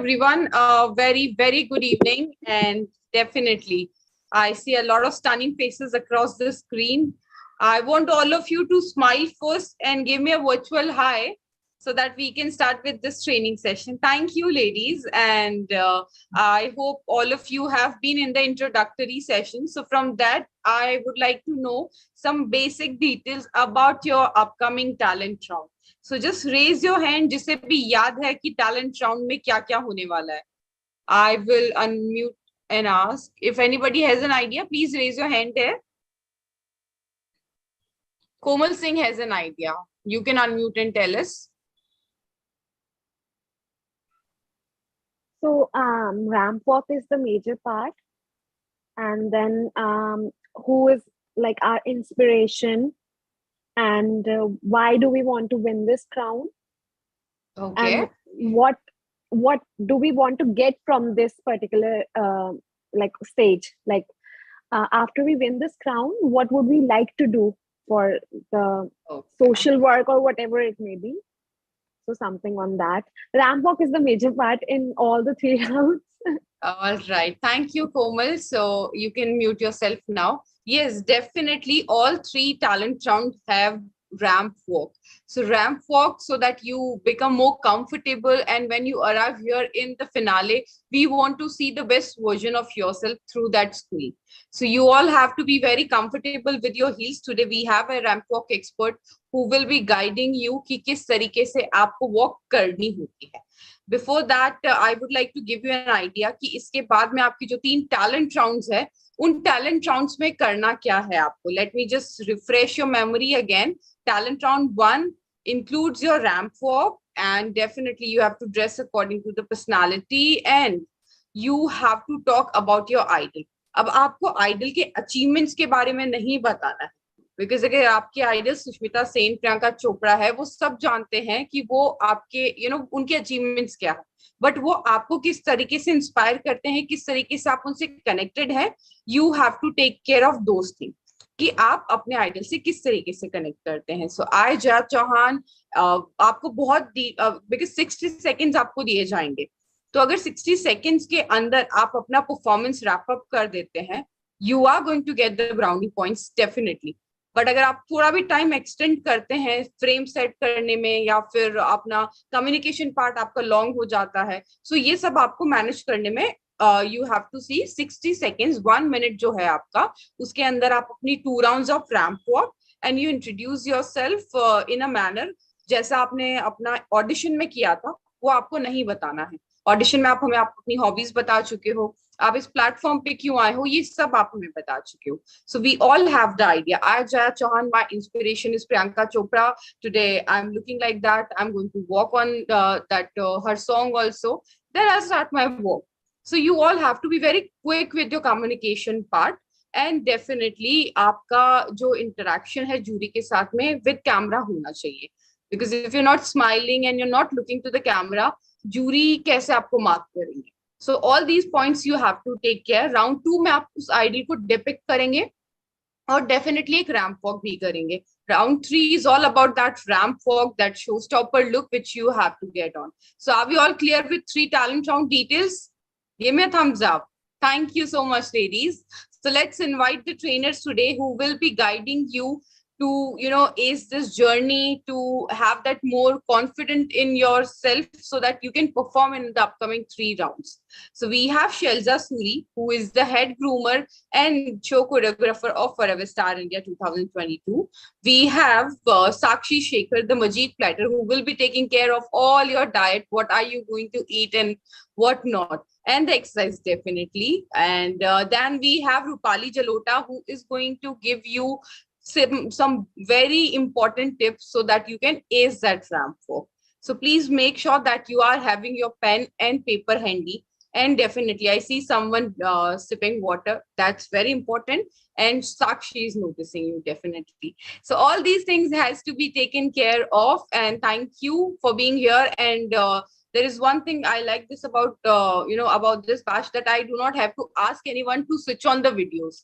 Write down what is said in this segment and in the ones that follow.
everyone. Very, very good evening. And definitely, I see a lot of stunning faces across the screen. I want all of you to smile first and give me a virtual hi so that we can start with this training session. Thank you, ladies. And I hope all of you have been in the introductory session. So from that, I would like to know some basic details about your upcoming talent round. So just raise your hand जिसे भी याद है कि talent round में क्या क्या होने वाला है. I will unmute and ask if anybody has an idea. Please raise your hand here. Komal Singh has an idea. You can unmute and tell us. So ramp walk is the major part, and then who is like our inspiration, and why do we want to win this crown, Okay. and what do we want to get from this particular like stage, like after we win this crown, what would we like to do for the social work or whatever it may be. So something on that. Ramp walk is the major part in all the 3 rounds. All right. Thank you, Komal. So you can mute yourself now. Yes, definitely. All 3 talent rounds have ramp walk. So ramp walk so that you become more comfortable. And when you arrive here in the finale, we want to see the best version of yourself through that screen. So you all have to be very comfortable with your heels. Today, we have a ramp walk expert who will be guiding you कि किस तरीके से आपको walk करनी होती है. Before that, I would like to give you an idea कि इसके बाद में आपकी जो 3 talent rounds है, उन talent rounds में करना क्या है आपको. Let me just refresh your memory again. Talent round 1 includes your ramp walk, and definitely you have to dress according to the personality, and you have to talk about your idol. अब आपको idol के achievements के बारे में नहीं बताना है. Because अगर आपके आइडल सुष्मिता सेन, प्रियंका चोपड़ा है, वो सब जानते हैं कि वो आपके उनके अचीवमेंट्स क्या है, बट वो आपको किस तरीके से इंस्पायर करते हैं, किस तरीके से आप उनसे कनेक्टेड है. You have to take care of those thing कि आप अपने आइडल से किस तरीके से कनेक्ट करते हैं. सो आई जया चौहान, आपको बहुत बिकॉज 60 सेकेंड्स आपको दिए जाएंगे. तो अगर 60 सेकेंड्स के अंदर आप अपना परफॉर्मेंस रैप अप कर देते हैं, you are going to get the brownie points definitely. But अगर आप थोड़ा भी टाइम एक्सटेंड करते हैं फ्रेम सेट करने में, या फिर अपना कम्युनिकेशन पार्ट आपका लॉन्ग हो जाता है, सो ये सब आपको मैनेज करने में you have to see 60 seconds, 1 minute जो है आपका, उसके अंदर आप अपनी 2 rounds of ramp walk and you introduce yourself in a manner जैसा आपने अपना ऑडिशन में किया था, वो आपको नहीं बताना है. ऑडिशन में आप हमें अपनी हॉबीज बता चुके हो, आप इस प्लेटफॉर्म पे क्यों आए हो, ये सब आप हमें बता चुके हो. So we all have the idea. I Jaya Chauhan, my inspiration is Priyanka Chopra. Today I am looking like that. I am going to walk on that her song also. Then I start my walk. So you all have to be very quick with your communication part, and definitely आपका जो interaction है jury के साथ में with camera होना चाहिए. Because if you not smiling and you not looking to the camera, jury कैसे आपको मार्क करेंगे. So all these points you have to take care. Round 2 में आप उस आइडल को डिपिक्ट करेंगे और डेफिनेटली एक रैम्प वॉक भी करेंगे. Round 3 is all about that ramp walk, that showstopper look which you have to get on. So are we all clear with 3 talent round details? Give me a thumbs up. Thank you so much, ladies. So let's invite the trainers today who will be guiding you to ace this journey, to have that more confident in yourself so that you can perform in the upcoming 3 rounds. So we have Shelza Suri, who is the head groomer and show choreographer of Forever Star India 2022. We have Sakshi Shekhar, the Majid Platter, who will be taking care of all your diet, what are you going to eat and what not, and the exercise definitely. And then we have Rupali Jalota, who is going to give you some very important tips so that you can ace that ramp walk. So please make sure that you are having your pen and paper handy. And definitely, I see someone sipping water. That's very important. And Sakshi is noticing you definitely. So all these things has to be taken care of. And thank you for being here. And there is one thing I like this about about this batch, that I do not have to ask anyone to switch on the videos.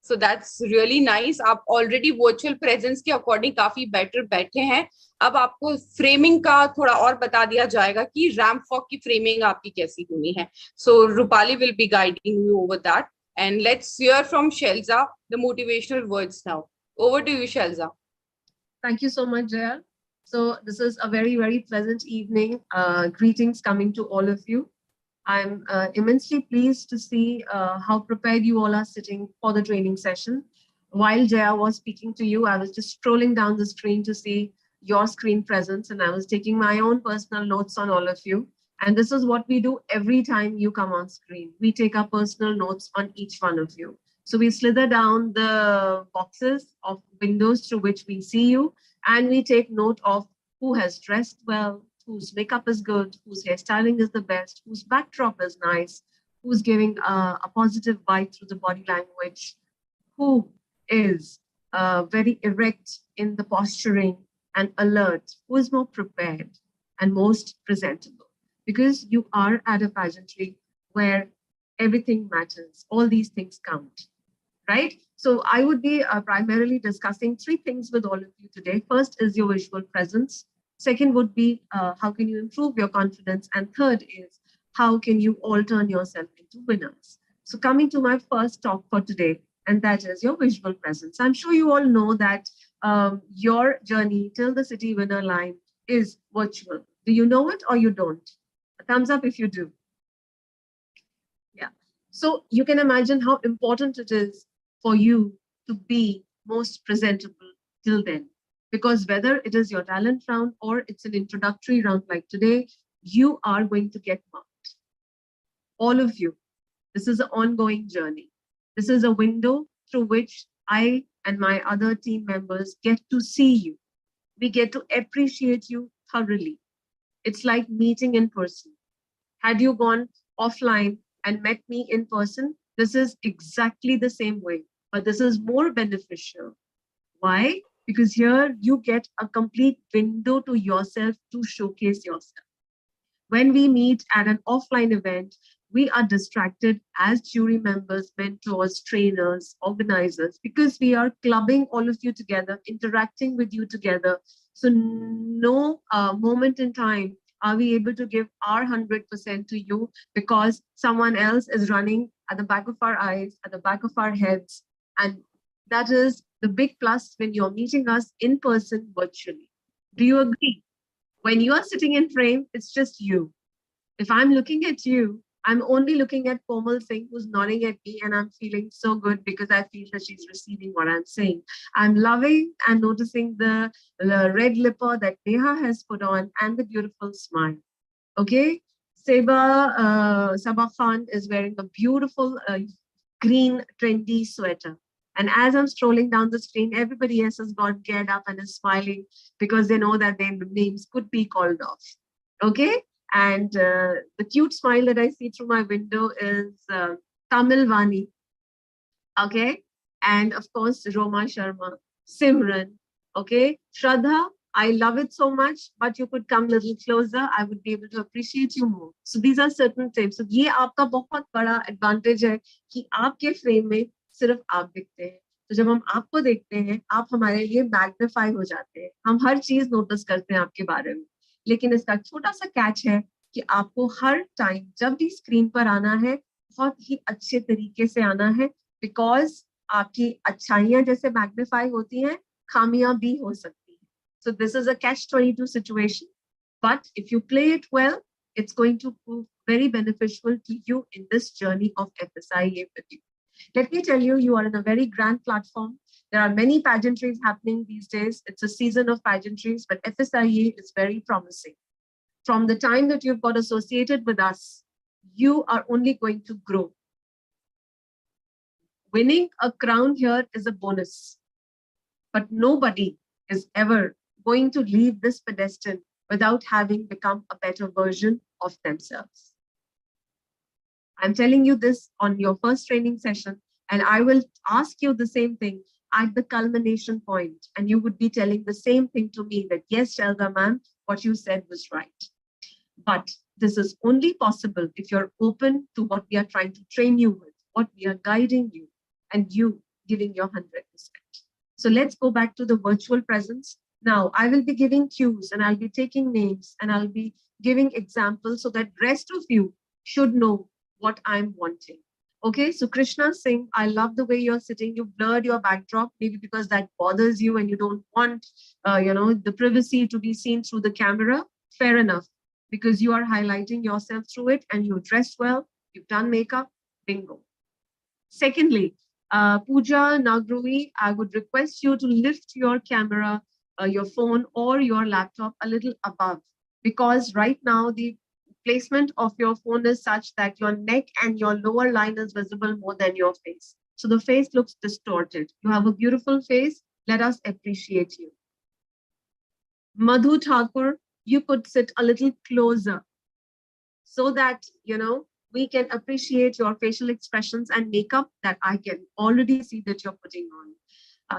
So that's really nice. आप already virtual presence के according काफी better बैठे हैं. अब आपको framing का थोड़ा और बता दिया जाएगा कि ramp walk की framing आपकी कैसी होनी है. So Rupali will be guiding you over that. And let's hear from Shelza the motivational words now. Over to you, Shelza. Thank you so much, Jaya. So this is a very, very pleasant evening. Greetings coming to all of you. I'm immensely pleased to see how prepared you all are sitting for the training session. While Jaya was speaking to you, I was just scrolling down the screen to see your screen presence, and I was taking my own personal notes on all of you. And this is what we do every time you come on screen. We take our personal notes on each one of you. So we slither down the boxes of windows through which we see you, and we take note of who has dressed well, whose makeup is good, whose hairstyling is the best, whose backdrop is nice, who's giving a positive vibe through the body language, who is very erect in the posturing and alert, who is more prepared and most presentable. Because you are at a pageantry where everything matters, all these things count, right? So I would be primarily discussing three things with all of you today. First is your visual presence. Second would be how can you improve your confidence? And third is how can you all turn yourself into winners? So coming to my first talk for today, and that is your visual presence. I'm sure you all know that your journey till the city winner line is virtual. Do you know it or you don't? A thumbs up if you do. Yeah. So you can imagine how important it is for you to be most presentable till then. Because whether it is your talent round or it's an introductory round like today, you are going to get marked. All of you. This is an ongoing journey. This is a window through which I and my other team members get to see you. We get to appreciate you thoroughly. It's like meeting in person. Had you gone offline and met me in person, this is exactly the same way, but this is more beneficial. Why? Because here you get a complete window to yourself to showcase yourself. When we meet at an offline event, we are distracted as jury members, mentors, trainers, organizers, because we are clubbing all of you together, interacting with you together. So no moment in time are we able to give our 100% to you because someone else is running at the back of our eyes, at the back of our heads. And that is the big plus when you're meeting us in person virtually. Do you agree? When you are sitting in frame, it's just you. If I'm looking at you, I'm only looking at Komal Singh, who's nodding at me, and I'm feeling so good because I feel that she's receiving what I'm saying. I'm loving and noticing the red lipper that Neha has put on and the beautiful smile. Okay? Sabah Khan is wearing a beautiful green trendy sweater. And as I'm scrolling down the screen, everybody else has got geared up and is smiling because they know that their names could be called off. Okay? And the cute smile that I see through my window is Tamil Vani. Okay? And of course, Roma Sharma, Simran. Okay? Shraddha, I love it so much, but you could come a little closer. I would be able to appreciate you more. So these are certain tips. So ये आपका बहुत बड़ा advantage है कि आपके frame में सिर्फ आप दिखते हैं. तो जब हम आपको देखते हैं, आप हमारे लिए मैग्नीफाई हो जाते हैं. हम हर चीज नोटिस करते हैं आपके बारे में. लेकिन इसका छोटा सा कैच है कि आपको हर टाइम जब भी स्क्रीन पर आना है बहुत ही अच्छे तरीके से आना है बिकॉज आपकी अच्छाइयां जैसे मैग्नीफाई होती हैं खामियां भी हो सकती हैं. So this is a catch-22 situation, but if you play it well, it's going to prove very beneficial to you in this journey of FSIA with you. Let me tell you, you are in a very grand platform. There are many pageantries happening these days. It's a season of pageantries, but FSIA is very promising. From the time that you've got associated with us, you are only going to grow. Winning a crown here is a bonus, but nobody is ever going to leave this pedestal without having become a better version of themselves. I'm telling you this on your first training session, and I will ask you the same thing at the culmination point, and you would be telling the same thing to me that, yes, Shelza ma'am, what you said was right. But this is only possible if you're open to what we are trying to train you with, what we are guiding you, and you giving your 100%. So let's go back to the virtual presence. Now, I will be giving cues and I'll be taking names and I'll be giving examples so that rest of you should know what I'm wanting. Okay, so Krishna Singh, I love the way you're sitting. You blurred your backdrop, maybe because that bothers you and you don't want, the privacy to be seen through the camera. Fair enough, because you are highlighting yourself through it and you dressed well, you've done makeup, bingo. Secondly, Pooja Nagrui, I would request you to lift your camera, your phone or your laptop a little above, because right now the placement of your phone is such that your neck and your lower line is visible more than your face. So the face looks distorted. You have a beautiful face. Let us appreciate you. Madhu Thakur, you could sit a little closer so that, we can appreciate your facial expressions and makeup that I can already see that you're putting on.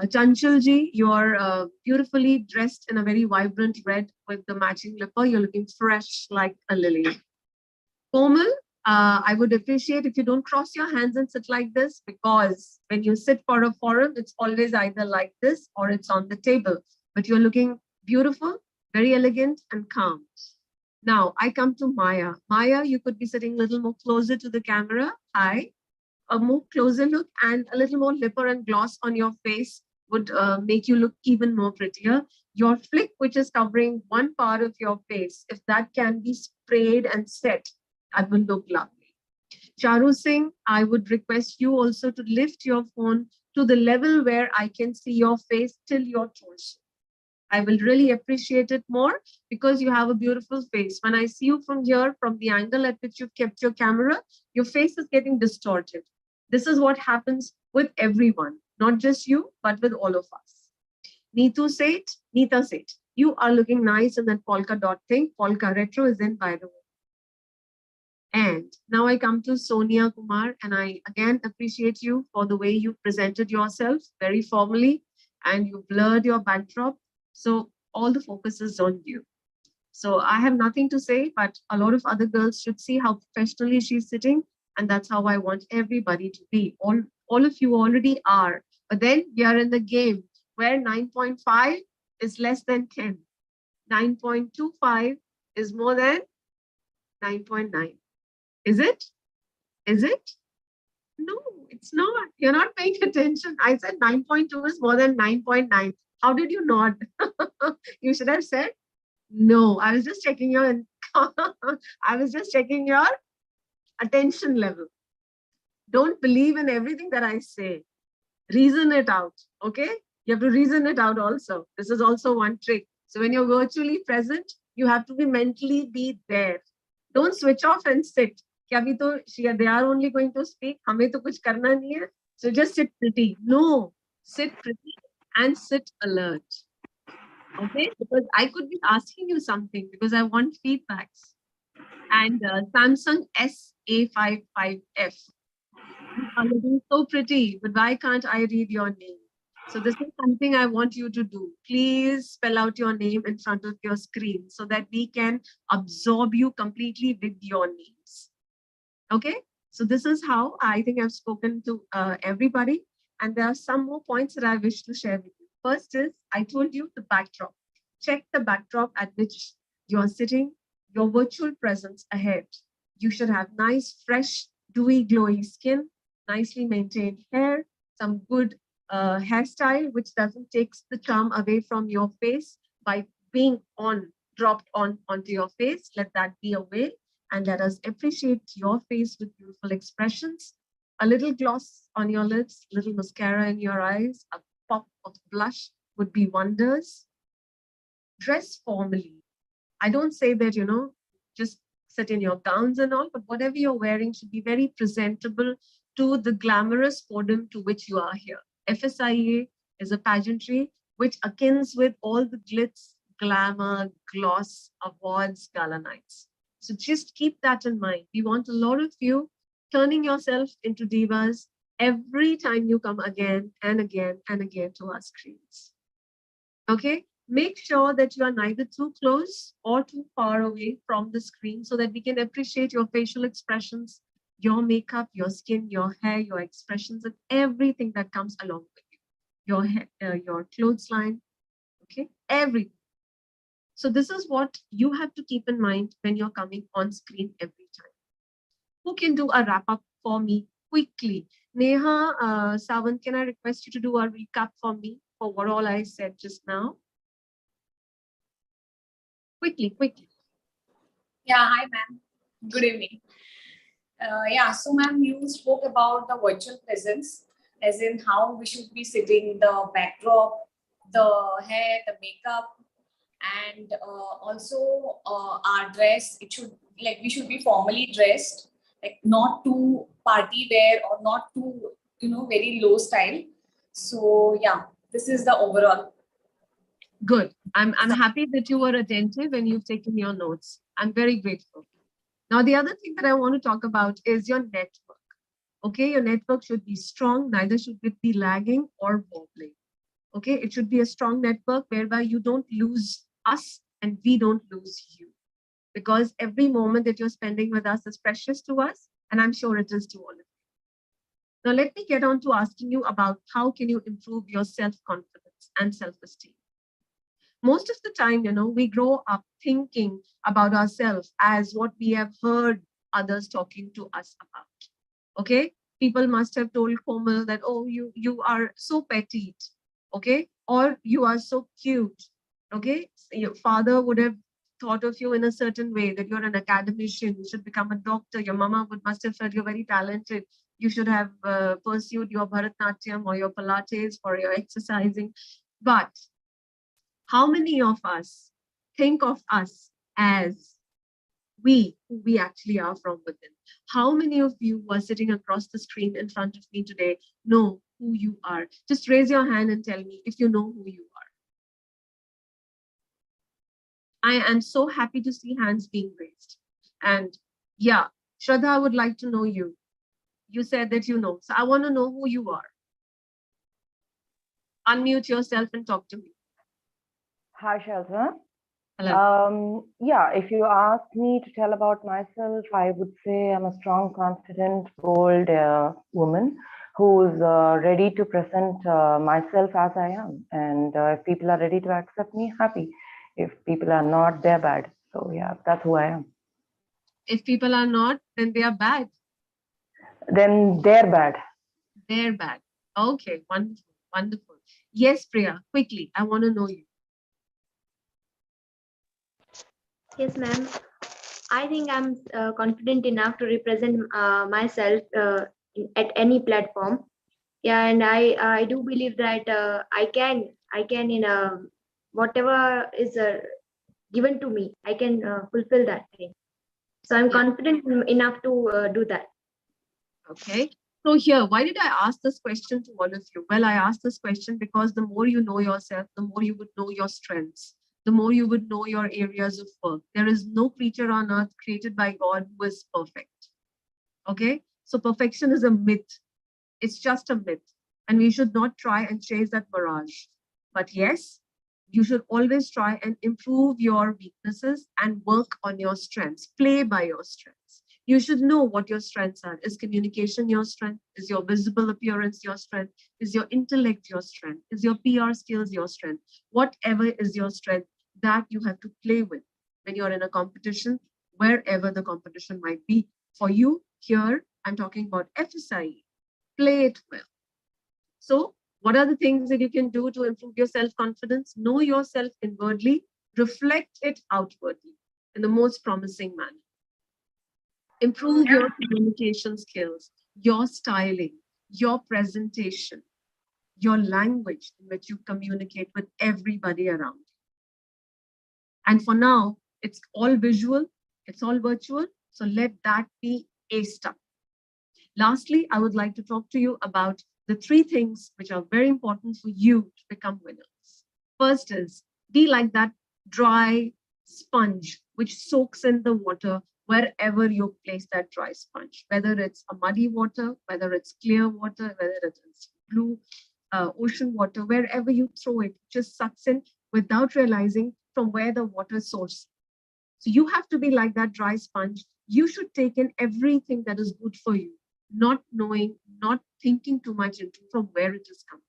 Chanchalji, you're beautifully dressed in a very vibrant red with the matching lipper. You're looking fresh like a lily. Komal, I would appreciate if you don't cross your hands and sit like this, because when you sit for a forum, it's always either like this or it's on the table. But you're looking beautiful, very elegant and calm. Now I come to Maya. Maya, you could be sitting a little more closer to the camera. Hi. A more closer look and a little more lipper and gloss on your face would make you look even more prettier. Your flick, which is covering one part of your face, if that can be sprayed and set, that will look lovely. Charu Singh, I would request you also to lift your phone to the level where I can see your face till your torso. I will really appreciate it more, because you have a beautiful face. When I see you from here, from the angle at which you've kept your camera, your face is getting distorted. This is what happens with everyone, not just you, but with all of us. Neeta Seth, you are looking nice in that polka dot thing. Polka retro is in, by the way. And now I come to Sonia Kumar, and I again appreciate you for the way you presented yourself very formally, and you blurred your backdrop. So all the focus is on you. So I have nothing to say, but a lot of other girls should see how professionally she's sitting. And that's how I want everybody to be. All of you already are. But then we are in the game where 9.5 is less than 10. 9.25 is more than 9.9. Is it? Is it? No, it's not. You're not paying attention. I said 9.2 is more than 9.9. How did you nod? You should have said no. I was just checking your attention level. Don't believe in everything that I say. Reason it out. Okay? You have to reason it out also. This is also one trick. So when you're virtually present, you have to be mentally be there. Don't switch off and sit. They are only going to speak. हमें तो कुछ करना नहीं है. So just sit pretty. No, sit pretty and sit alert. Okay, because I could be asking you something because I want feedbacks. And Samsung SA55F. You are looking so pretty, but why can't I read your name? So this is something I want you to do. Please spell out your name in front of your screen so that we can absorb you completely with your names. Okay, so this is how I think I've spoken to everybody. And there are some more points that I wish to share with you. First is, I told you the backdrop. Check the backdrop at which you are sitting, your virtual presence ahead. You should have nice, fresh, dewy, glowy skin, nicely maintained hair, some good hairstyle, which doesn't take the charm away from your face by being dropped onto your face. Let that be a way, and let us appreciate your face with beautiful expressions. A little gloss on your lips, little mascara in your eyes, a pop of blush would be wonders. Dress formally. I don't say that, just sit in your gowns and all, but whatever you're wearing should be very presentable to the glamorous podium to which you are here. FSIA is a pageantry which akins with all the glitz, glamour, gloss, awards, gala nights. So just keep that in mind. We want a lot of you turning yourself into divas every time you come again and again and again to our screens. Okay? Make sure that you are neither too close or too far away from the screen so that we can appreciate your facial expressions, your makeup, your skin, your hair, your expressions, and everything that comes along with you. Your hair, your clothesline, okay, everything. So this is what you have to keep in mind when you're coming on screen every time. Who can do a wrap up for me quickly? Neha, Savan, can I request you to do a recap for me for what all I said just now? Quickly, quickly. Yeah, hi ma'am. Good evening. Yeah, so ma'am, you spoke about the virtual presence, as in how we should be sitting, the backdrop, the hair, the makeup, and also our dress. It should, like, we should be formally dressed, like not too party wear or not too, very low style. So yeah, this is the overall. Good. I'm happy that you were attentive and you've taken your notes. I'm very grateful. Now, the other thing that I want to talk about is your network. Okay, your network should be strong, neither should it be lagging or wobbling. Okay, it should be a strong network whereby you don't lose us and we don't lose you. Because every moment that you're spending with us is precious to us, and I'm sure it is to all of you. Now, let me get on to asking you about how can you improve your self-confidence and self-esteem. Most of the time, we grow up thinking about ourselves as what we have heard others talking to us about. Okay, people must have told Komal that, oh, you are so petite, okay, or you are so cute, okay. So your father would have thought of you in a certain way, that you're an academician, you should become a doctor. Your mama must have felt you're very talented. You should have pursued your Bharatnatyam or your Pilates for your exercising. But how many of us think of us as who we actually are from within? How many of you who are sitting across the screen in front of me today know who you are? Just raise your hand and tell me if you know who you are. I am so happy to see hands being raised. And yeah, Shraddha, I would like to know you. You said that you know. So I want to know who you are. Unmute yourself and talk to me. Hi, Shraddha. Hello. Yeah, if you ask me to tell about myself, I would say I'm a strong, confident, bold woman who's ready to present myself as I am. And if people are ready to accept me, happy. If people are not, they're bad. So yeah, that's who I am. If people are not, then they are bad. Then they're bad. They're bad. Okay, wonderful, wonderful. Yes, Priya, quickly, I want to know you. Yes, ma'am. I think I'm confident enough to represent myself at any platform. Yeah, and I do believe that I can in whatever is given to me, I can fulfill that thing. So I'm confident enough to do that. Okay. So here, why did I ask this question to all of you? Well, I asked this question because the more you know yourself, the more you would know your strengths, the more you would know your areas of work. There is no creature on earth created by God who is perfect. Okay. So perfection is a myth. It's just a myth. And we should not try and chase that mirage. But yes, you should always try and improve your weaknesses and work on your strengths. Play by your strengths. You should know what your strengths are. Is communication your strength? Is your visible appearance your strength? Is your intellect your strength? Is your PR skills your strength? Whatever is your strength, that you have to play with when you're in a competition, wherever the competition might be. For you, here, I'm talking about FSIE. Play it well. So what are the things that you can do to improve your self-confidence? Know yourself inwardly, reflect it outwardly in the most promising manner. Improve your communication skills, your styling, your presentation, your language in which you communicate with everybody around you. And for now, it's all visual, it's all virtual, so let that be aced up. Lastly, I would like to talk to you about the 3 things which are very important for you to become winners. First is, be like that dry sponge which soaks in the water wherever you place that dry sponge, whether it's a muddy water, whether it's clear water, whether it is blue ocean water, wherever you throw it, just sucks in without realizing from where the water source. So you have to be like that dry sponge. you should take in everything that is good for you, not knowing, not thinking too much into from where it is coming.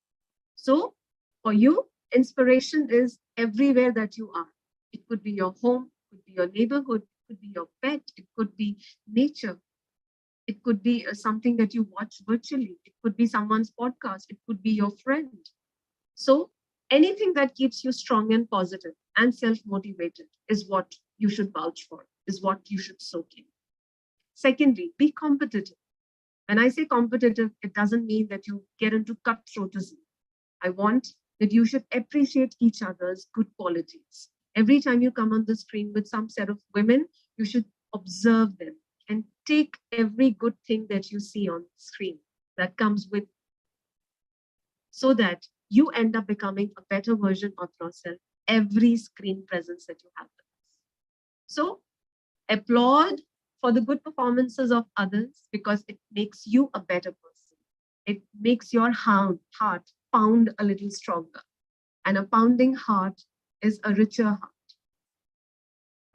So for you, inspiration is everywhere that you are. It could be your home, it could be your neighborhood, it could be your pet, it could be nature. It could be something that you watch virtually. It could be someone's podcast. It could be your friend. So anything that keeps you strong and positive and self-motivated is what you should vouch for, is what you should soak in. Secondly, be competitive. When I say competitive, it doesn't mean that you get into cutthroatism. I want that you should appreciate each other's good qualities. Every time you come on the screen with some set of women, you should observe them and take every good thing that you see on the screen that comes with, so that you end up becoming a better version of yourself every screen presence that you have with us. So applaud for the good performances of others, because it makes you a better person. It makes your heart pound a little stronger. And a pounding heart is a richer heart.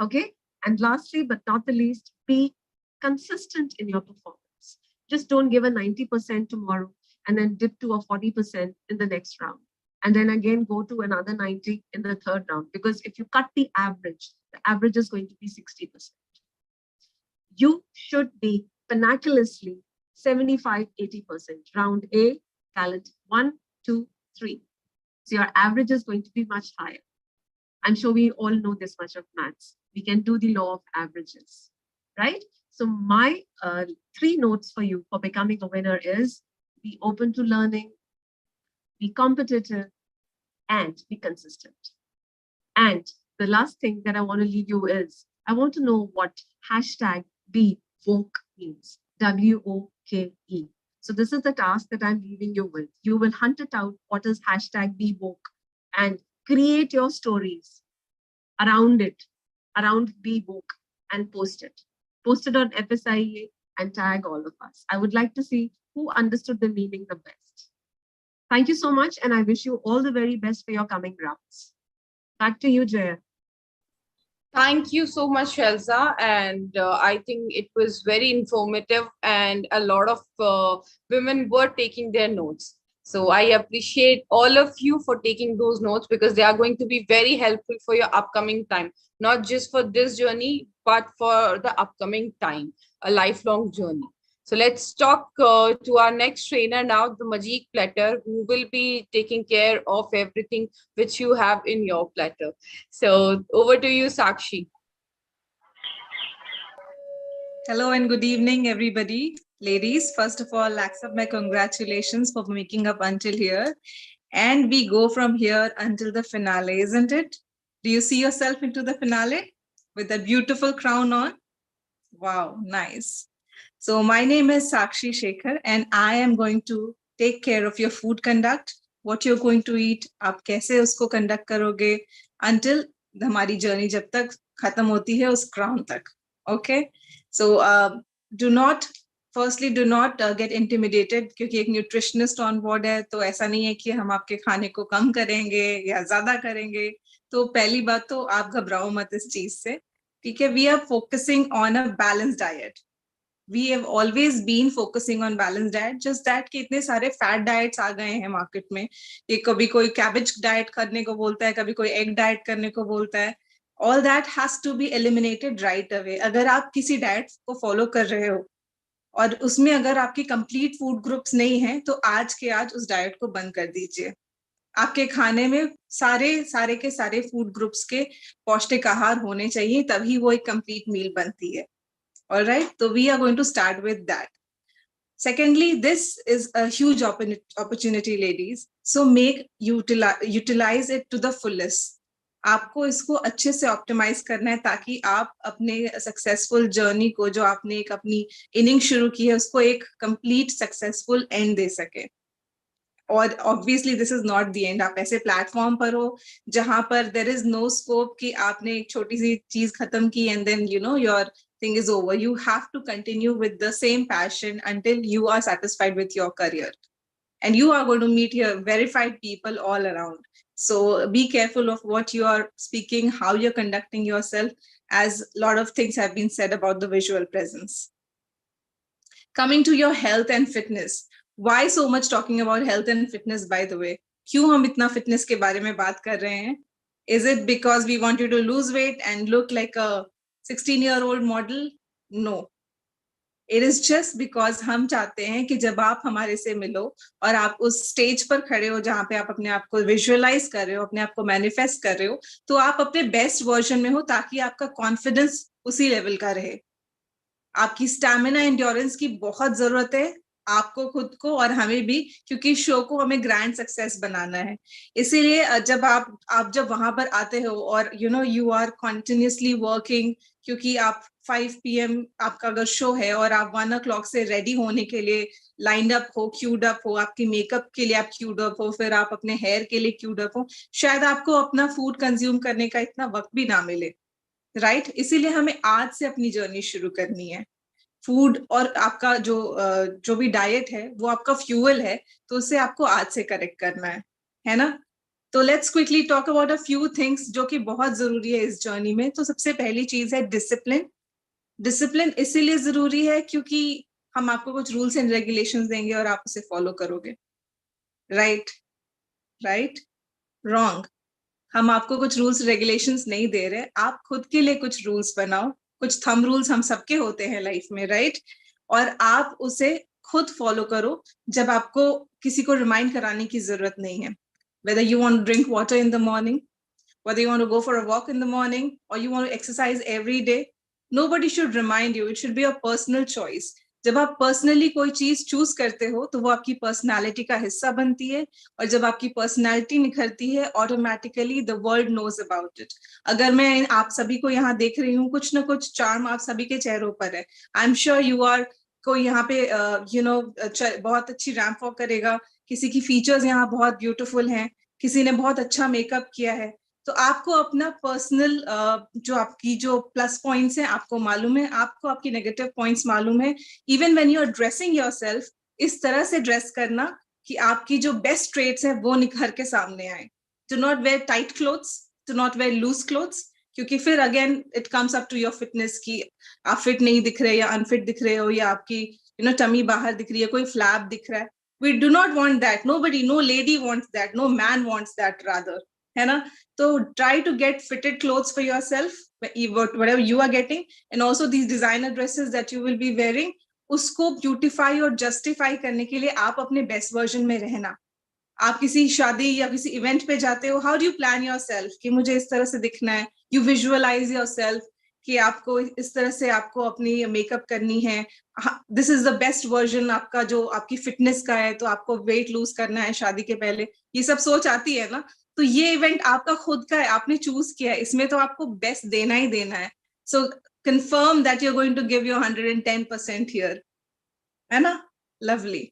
Okay? And lastly, but not the least, be consistent in your performance. Just don't give a 90% tomorrow and then dip to a 40% in the next round. And then again, go to another 90 in the third round. Because if you cut the average is going to be 60%. You should be pinnacleously 75, 80%. Round A, talent 1, 2, 3. So your average is going to be much higher. I'm sure we all know this much of maths. We can do the law of averages, right? So my 3 notes for you for becoming a winner is: be open to learning, be competitive, and be consistent. And the last thing that I want to leave you is, I want to know what hashtag Be Woke means. W-O-K-E. So this is the task that I'm leaving you with. You will hunt it out. What is hashtag Be Woke? And create your stories around it, around Be Woke, and post it. Post it on FSIEA and tag all of us. I would like to see who understood the meaning the best. Thank you so much, and I wish you all the very best for your coming rounds. Back to you, Jaya. Thank you so much, Shelza. And I think it was very informative, and a lot of women were taking their notes. So I appreciate all of you for taking those notes, because they are going to be very helpful for your upcoming time, not just for this journey, but for the upcoming time, a lifelong journey. So let's talk to our next trainer now, the Majik Platter, who will be taking care of everything which you have in your platter. So over to you, Sakshi. Hello and good evening, everybody. Ladies, first of all, accept my congratulations for making up until here. And we go from here until the finale, isn't it? Do you see yourself into the finale with that beautiful crown on? Wow, nice. So my name is Sakshi Shekhar, and I am going to take care of your food conduct, what you're going to eat, आप कैसे उसको conduct करोगे until हमारी journey जब तक खत्म होती है उस crown तक. Okay? So do not get intimidated, क्योंकि एक nutritionist on board है, तो ऐसा नहीं है कि हम आपके खाने को कम करेंगे या ज़्यादा करेंगे. तो पहली बात तो आप घबराओ मत इस चीज से, ठीक है? We are focusing on a balanced diet. We have always been focusing on balanced diet, just that कि इतने सारे fat diets आ गए हैं market में, कि कभी कोई cabbage diet करने को बोलता है, कभी कोई egg diet करने को बोलता है. All that has to be eliminated right away. अगर आप किसी diet को follow कर रहे हो और उसमें अगर आपकी complete food groups नहीं है, तो आज के आज उस diet को बंद कर दीजिए. आपके खाने में सारे के सारे food groups के पौष्टिक आहार होने चाहिए, तभी वो एक complete meal बनती है. All right, so we are going to start with that. Secondly, this is a huge opportunity, ladies. So utilize it to the fullest. आपको इसको अच्छे से optimize करना है, ताकि आप अपने successful journey को, जो आपने एक अपनी inning शुरू की है, उसको एक complete successful end दे सके. और obviously this is not the end. आप ऐसे platform पर हो जहाँ पर there is no scope कि आपने एक छोटी सी चीज खत्म की and then your thing is over. You have to continue with the same passion until you are satisfied with your career. And you are going to meet here verified people all around. So be careful of what you are speaking, how you're conducting yourself, as a lot of things have been said about the visual presence. Coming to your health and fitness. Why so much talking about health and fitness, by the way? क्यों हम इतना fitness के बारे में बात कर रहे हैं? Is it because we want you to lose weight and look like a 16-year-old model? No. It is just because हम चाहते हैं कि जब आप हमारे से मिलो और आप उस स्टेज पर खड़े हो जहां पे आप अपने आप को विजुअलाइज कर रहे हो, अपने आप को मैनिफेस्ट कर रहे हो, तो आप अपने बेस्ट वर्जन में हो, ताकि आपका कॉन्फिडेंस उसी लेवल का रहे. आपकी स्टैमिना एंड्योरेंस की बहुत जरूरत है, आपको खुद को और हमें भी, क्योंकि शो को हमें ग्रैंड सक्सेस बनाना है. इसीलिए जब आप जब वहां पर आते हो और यू आर कॉन्टिन्यूसली वर्किंग, क्योंकि आप 5 PM आपका अगर शो है और आप 1 o'clock से रेडी होने के लिए लाइंड अप हो, क्यूड अप हो, आपकी मेकअप के लिए आप क्यूड अप हो, फिर आप अपने हेयर के लिए क्यूड अप हो, शायद आपको अपना फूड कंज्यूम करने का इतना वक्त भी ना मिले, राइट? इसीलिए हमें आज से अपनी जर्नी शुरू करनी है. फूड और आपका जो भी डाइट है वो आपका फ्यूल है, तो उसे आपको आज से करेक्ट करना है ना? तो let's quickly talk about a few things जो कि बहुत जरूरी है इस जर्नी में. तो सबसे पहली चीज है डिसिप्लिन. डिसिप्लिन इसीलिए जरूरी है क्योंकि हम आपको कुछ रूल्स एंड रेगुलेशंस देंगे और आप उसे फॉलो करोगे. राइट? रॉन्ग. हम आपको कुछ रूल्स रेगुलेशंस नहीं दे रहे, आप खुद के लिए कुछ रूल्स बनाओ. कुछ थंब रूल्स हम सबके होते हैं लाइफ में, राइट? और आप उसे खुद फॉलो करो जब आपको किसी को रिमाइंड कराने की जरूरत नहीं है. Whether you want to drink water in the morning, whether you want to go for a walk in the morning, or you want to exercise every day, nobody should remind you. It should be a personal choice. जब आप personally कोई चीज choose करते हो तो वो आपकी personality का हिस्सा बनती है, और जब आपकी पर्सनालिटी निखरती है, automatically the world knows about it. अगर मैं आप सभी को यहाँ देख रही हूँ, कुछ ना कुछ चार्म आप सभी के चेहरों पर है. I am sure you are कोई यहाँ पे बहुत अच्छी रैंप वॉक करेगा, किसी की फीचर्स यहाँ बहुत ब्यूटीफुल हैं, किसी ने बहुत अच्छा मेकअप किया है. तो आपको अपना पर्सनल जो आपकी जो प्लस पॉइंट्स हैं आपको मालूम है, आपको आपकी नेगेटिव पॉइंट्स मालूम है. Even when you are dressing yourself, इस तरह से ड्रेस करना कि आपकी जो बेस्ट ट्रेट्स हैं वो निखर के सामने आए. Do not wear tight clothes, do not wear loose clothes, क्योंकि फिर again it comes up to your fitness की आप फिट नहीं दिख रहे या अनफिट दिख रहे हो, या आपकी टमी बाहर दिख रही है, कोई फ्लैप दिख रहा है. We do not want that. Nobody, no lady wants that. No man wants that rather. है ना? So try to get fitted clothes for yourself, whatever you are getting, and also these designer dresses that you will be wearing. उसको beautify और justify करने के लिए आप अपने best version में रहना. आप किसी शादी या किसी इवेंट पे जाते हो, how do you plan yourself कि मुझे इस तरह से दिखना है? You visualize yourself कि आपको इस तरह से आपको अपनी मेकअप करनी है. This is the best version आपका जो आपकी फिटनेस का है, तो आपको वेट लूज करना है शादी के पहले. ये सब सोच आती है ना? तो ये इवेंट आपका खुद का है, आपने चूज किया है, इसमें तो आपको बेस्ट देना ही देना है. So confirm that you are going to give your 110% here, है ना? लवली.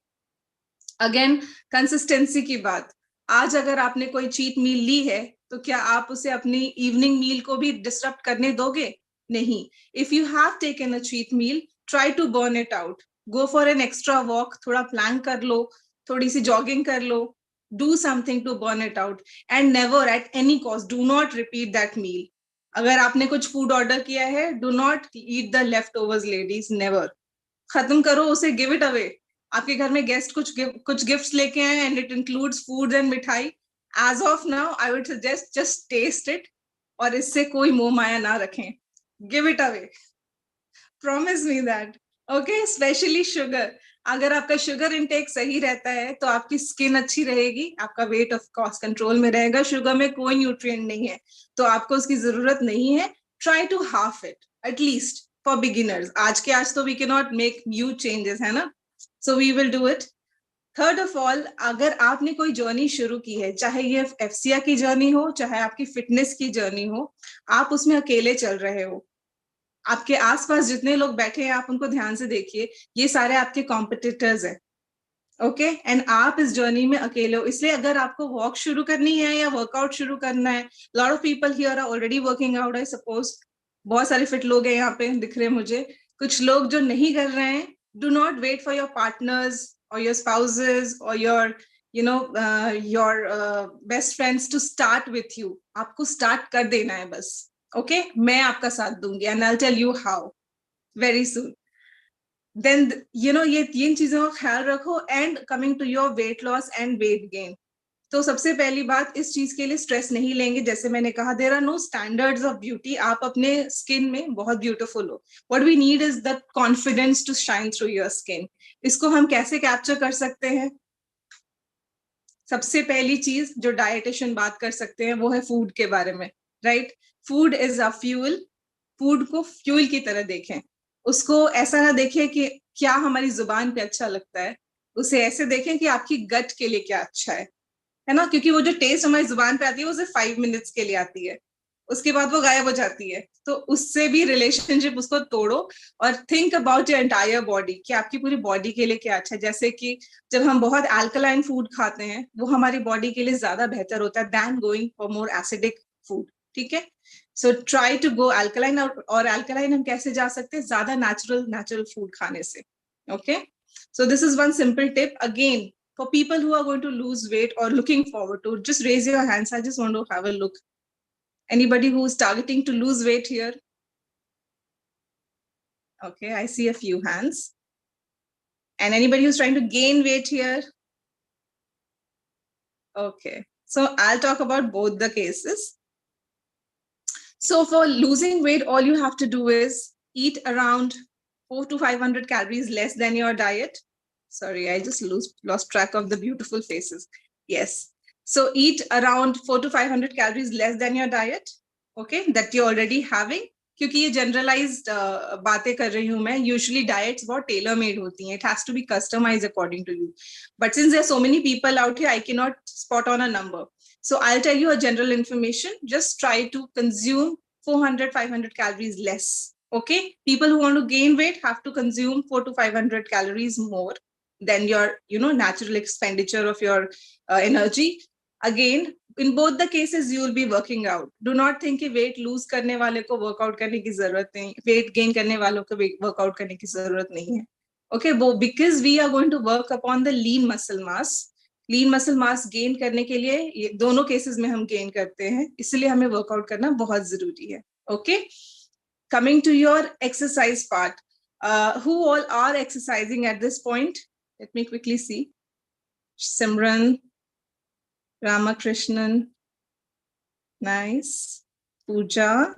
अगेन कंसिस्टेंसी की बात. आज अगर आपने कोई चीट मील ली है, तो क्या आप उसे अपनी इवनिंग मील को भी डिस्टर्ब करने दोगे? नहीं. If you have taken a cheat meal, try to burn it out. Go for an extra walk, थोड़ा प्लान कर लो, थोड़ी सी जॉगिंग कर लो. Do something to burn it out. And never at any cost, do not repeat that meal. अगर आपने कुछ food order किया है, do not eat the leftovers, ladies. Never. खत्म करो उसे, give it away. आपके घर में गेस्ट कुछ गिफ्ट्स लेके आए and it includes food and मिठाई. As of now, I would suggest just taste it, और इससे कोई मोह माया ना रखें. Give it away. Promise me that. Okay? Especially sugar. अगर आपका शुगर इनटेक सही रहता है तो आपकी स्किन अच्छी रहेगी, आपका वेट ऑफ कोर्स कंट्रोल में रहेगा. शुगर में कोई न्यूट्रिएंट नहीं है, तो आपको उसकी जरूरत नहीं है. Try to half it at least for beginners. आज के आज तो we can not make huge changes, है ना? So we will do it. Third of all, अगर आपने कोई जर्नी शुरू की है, चाहे ये एफसीआ की जर्नी हो, चाहे आपकी फिटनेस की जर्नी हो, आप उसमें अकेले चल रहे हो. आपके आसपास जितने लोग बैठे हैं आप उनको ध्यान से देखिए, ये सारे आपके कॉम्पिटिटर्स हैं. ओके? एंड आप इस जर्नी में अकेले हो. इसलिए अगर आपको वॉक शुरू करनी है या वर्कआउट शुरू करना है, lot of people here are already working out, I suppose. बहुत सारे फिट लोग हैं यहाँ पे, दिख रहे हैं मुझे. कुछ लोग जो नहीं कर रहे हैं, do not wait for your partners or your spouses or your best friends to start with you. आपको start कर देना है बस. Okay, मैं आपका साथ दूंगी and I'll tell you how very soon. Then ये तीन चीजों का ख्याल रखो. And coming to your weight loss and weight gain, तो सबसे पहली बात, इस चीज के लिए स्ट्रेस नहीं लेंगे. जैसे मैंने कहा, there are no standards of beauty. आप अपने स्किन में बहुत ब्यूटीफुल हो. What we need is the confidence to shine through your skin. इसको हम कैसे कैप्चर कर सकते हैं? सबसे पहली चीज जो डाइटिशियन बात कर सकते हैं वो है फूड के बारे में, right? Food is a fuel. Food को फ्यूल की तरह देखें. उसको ऐसा ना देखें कि क्या हमारी जुबान पे अच्छा लगता है, उसे ऐसे देखें कि आपकी गट के लिए क्या अच्छा है ना? क्योंकि वो जो टेस्ट हमारी जुबान पे आती है वो सिर्फ 5 मिनट्स के लिए आती है, उसके बाद वो गायब हो जाती है. तो उससे भी रिलेशनशिप उसको तोड़ो और think about your entire body, कि आपकी पूरी बॉडी के लिए क्या अच्छा है. जैसे कि जब हम बहुत अल्कलाइन फूड खाते हैं वो हमारी बॉडी के लिए ज्यादा बेहतर होता है than going for more acidic food. ठीक है, so try to go alkaline. और अल्कलाइन हम कैसे जा सकते हैं? ज्यादा नेचुरल फूड खाने से. Okay, so this is one simple tip. Again, for people who are going to lose weight or looking forward to, just raise your hands. I just want to have a look. Anybody who is targeting to lose weight here? Okay, I see a few hands. And anybody who's trying to gain weight here? Okay, so I'll talk about both the cases. So for losing weight, all you have to do is eat around 400 to 500 calories less than your diet. Sorry, I just lost track of the beautiful faces. Yes. So eat around 400 to 500 calories less than your diet, okay, that you're already having. क्योंकि ये generalized बातें कर रही हूँ मैं. Usually diets बहुत tailor made होती हैं. It has to be customized according to you. But since there are so many people out here, I cannot spot on a number. So I'll tell you a general information. Just try to consume 400, 500 calories less. Okay, people who want to gain weight have to consume 400 to 500 calories more than your natural expenditure of your energy. Again, in both the cases you will be working out. Do not think कि weight lose करने वाले को workout करने की जरूरत नहीं, weight gain करने वालों को workout करने की जरूरत नहीं है. Okay, because we are going to work upon the lean muscle mass. Lean muscle mass gain करने के लिए ये दोनों cases में हम gain करते हैं, इसलिए हमें workout करना बहुत जरूरी है. Okay, coming to your exercise part, who all are exercising at this point? Let me quickly see. Simran, Ramakrishnan, nice. Pooja,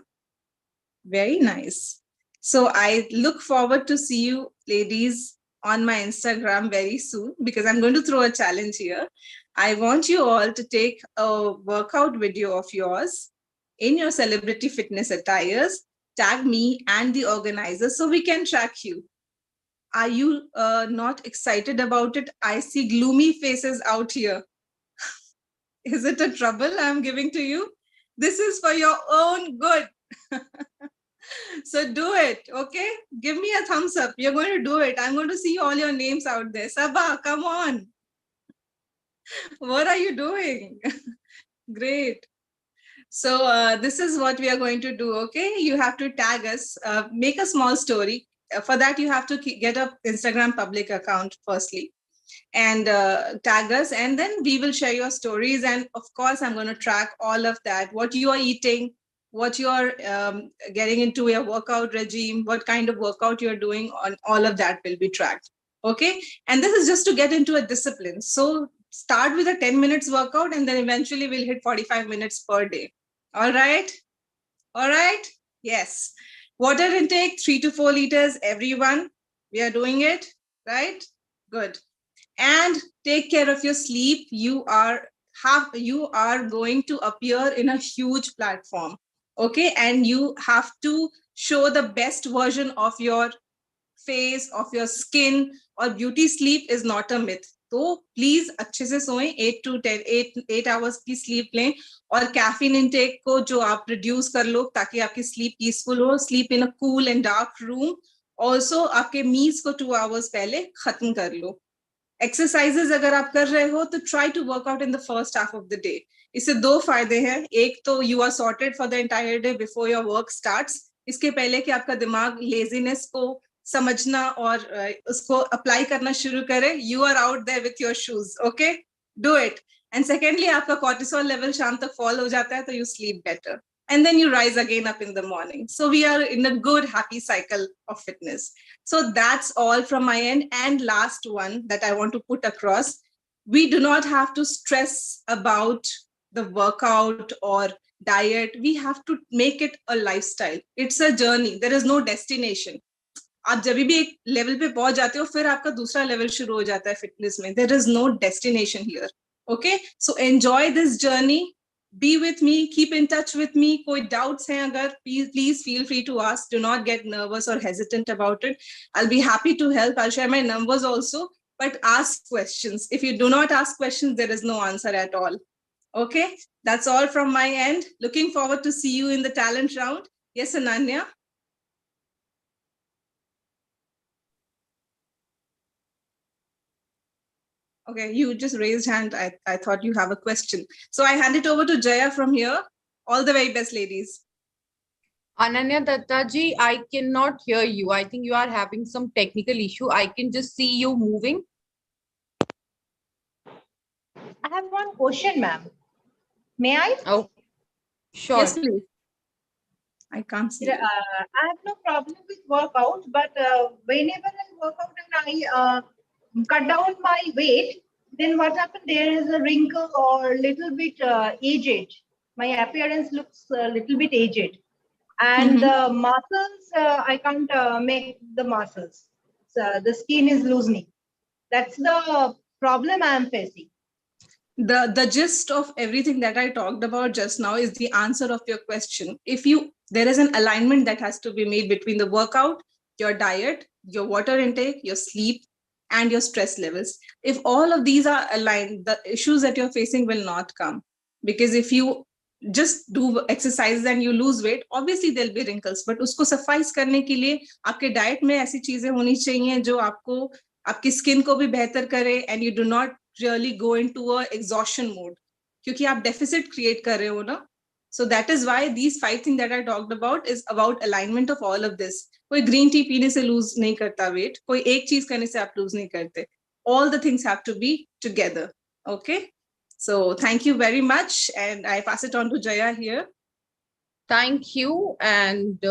very nice. So I look forward to see you ladies on my Instagram very soon, because I'm going to throw a challenge here. I want you all to take a workout video of yours in your celebrity fitness attires, tag me and the organizer so we can track you. Are you not excited about it? I see gloomy faces out here. Is it a trouble I'm giving to you? This is for your own good. So do it, okay? Give me a thumbs up. You're going to do it. I'm going to see all your names out there. Sabha, come on. What are you doing? Great. So this is what we are going to do, okay? You have to tag us, make a small story. For that, you have to get an Instagram public account firstly and tag us, and then we will share your stories. And of course, I'm going to track all of that, what you are eating, what you are getting into your workout regime, what kind of workout you're doing, on all of that will be tracked, okay? And this is just to get into a discipline. So start with a 10 minutes workout, and then eventually we'll hit 45 minutes per day. All right? All right? Yes. Water intake, 3 to 4 liters, everyone. We are doing it, right? Good. And take care of your sleep. You are going to appear in a huge platform, okay? And you have to show the best version of your face, of your skin, or beauty. Sleep is not a myth. तो please अच्छे से सोएं, 8 hours की sleep लें, और caffeine intake को जो आप reduce कर लो ताकि आपकी स्लीप पीसफुल हो. Sleep in a cool and dark room. Also आपके मील्स को 2 hours पहले खत्म कर लो. एक्सरसाइजेज अगर आप कर रहे हो तो try to work out in the first half of the day. इससे 2 फायदे हैं. एक तो you are sorted for the entire day before your work starts. इसके पहले कि आपका दिमाग लेजीनेस को समझना और उसको अप्लाई करना शुरू करें, you are out there with your shoes. Okay, do it. And secondly, आपका cortisol level शाम तक fall हो जाता है, तो you sleep better. And then you rise again up in the morning. So we are in a good, happy cycle of fitness. So that's all from my end. And last one that I want to put across, we do not have to stress about the workout or diet. We have to make it a lifestyle. It's a journey. There is no destination. आप जब भी एक level पे पहुंच जाते हो, फिर आपका दूसरा लेवल शुरू हो जाता है फिटनेस में. There is no destination here. Okay, so enjoy this journey. Be with me, keep in touch with me. कोई doubts हैं अगर, please feel free to ask. Do not get nervous or hesitant about it. I'll be happy to help. I'll share my numbers also, but ask questions. If you do not ask questions, there is no answer at all. Okay, that's all from my end. Looking forward to see you in the talent round. Yes, Ananya? Okay, you just raised hand. I thought you have a question. So I hand it over to Jaya from here. All the very best, ladies. Ananya Dattaji, I cannot hear you. I think you are having some technical issue. I can just see you moving. I have one question, ma'am. May I? Oh, sure. Yes, please. I can't see. I have no problem with workout, but whenever I work out and I cut down my weight, then what happened? There is a wrinkle or little bit aged. My appearance looks a little bit aged, and the muscles I can't make the muscles. So the skin is loosening. That's the problem I am facing. The gist of everything that I talked about just now is the answer of your question. There is an alignment that has to be made between the workout, your diet, your water intake, your sleep, and your stress levels. If all of these are aligned, the issues that you're facing will not come. Because if you just do exercises and you lose weight, obviously there'll be wrinkles. But usko suffice करने के लिए आपके diet में ऐसी चीजें होनी चाहिए जो आपको आपकी skin को भी बेहतर करे, and you do not really go into a exhaustion mode. क्योंकि आप deficit create कर रहे हो ना. So that is why these 5 things that I talked about is about alignment of all of this. कोई green tea पीने से lose नहीं करता weight. कोई एक चीज करने से आप lose नहीं करते. All the things have to be together. Okay. So thank you very much. And I pass it on to Jaya here. Thank you. And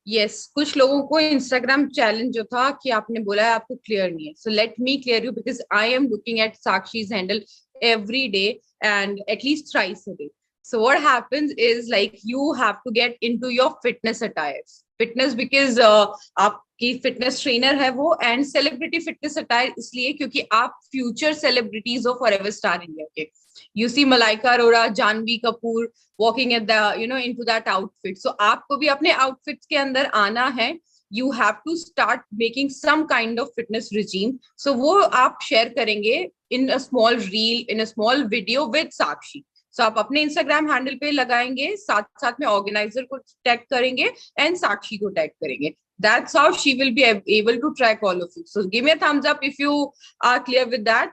yes, कुछ लोगों को Instagram challenge जो था कि आपने बोला है आपको clear नहीं है. So let me clear you, because I am looking at Sakshi's handle every day and at least thrice a day. So what happens is, like, you have to get into your fitness attires. Fitness because आपकी fitness trainer है वो, and celebrity fitness attire इसलिए क्योंकि आप future celebrities हो forever star India के. You see Malaika Arora, Janvi Kapoor walking at the, into that outfit. So आपको भी अपने outfits के अंदर आना है. You have to start making some kind of fitness regime. So वो आप share करेंगे in a small reel, in a small video with Sakshi. So आप अपने Instagram handle पे लगाएंगे, साथ साथ में organizer को tag करेंगे and Sakshi को tag करेंगे. That's how she will be able to track all of you. So give me a thumbs up if you are clear with that.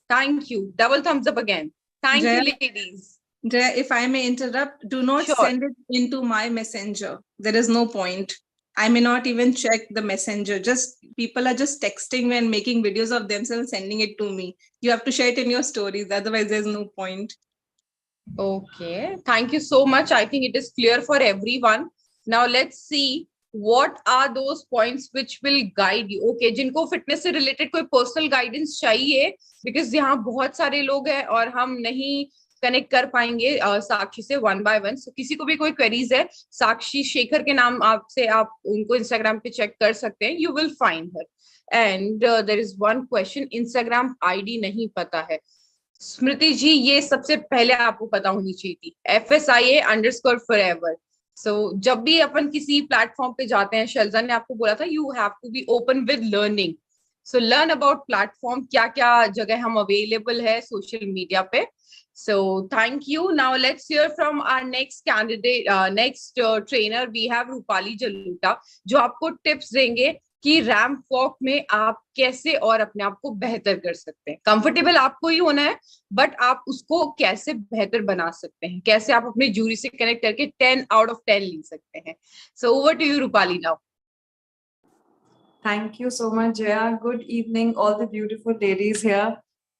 Thank you. Double thumbs up again. Thank you, ladies. Jaya, if I may interrupt, do not send it into my messenger. There is no point. I may not even check the messenger. Just people are just texting me and making videos of themselves, sending it to me. You have to share it in your stories. Otherwise, there's no point. Okay. Thank you so much. I think it is clear for everyone. Now let's see what are those points which will guide you. Okay, जिनको fitness से related कोई personal guidance चाहिए, because यहाँ बहुत सारे लोग हैं और हम नहीं कनेक्ट कर पाएंगे साक्षी से one by one. So किसी को भी कोई queries है, साक्षी शेखर के नाम आपसे आप उनको Instagram पे check कर सकते हैं. You will find her. And there is one question, Instagram ID नहीं पता है. स्मृति जी, ये सबसे पहले आपको पता होनी चाहिए थी. FSIA_forever. So जब भी अपन किसी प्लेटफॉर्म पे जाते हैं, शैलजा ने आपको बोला था you have to be open with learning. So learn about platform, क्या क्या जगह हम available है social media पे. So thank you. Now let's hear from our next candidate, next trainer. We have Rupali Jaluta, जो आपको tips देंगे कि रैंप वॉक में आप कैसे और अपने आप को बेहतर कर सकते हैं. कंफर्टेबल आपको ही होना है, बट आप उसको कैसे बेहतर बना सकते हैं, कैसे आप अपने जूरी से कनेक्ट करके 10 out of 10 ले सकते हैं. So over to you Rupali now. Thank you so much, Jaya. Good evening, all the beautiful ladies here.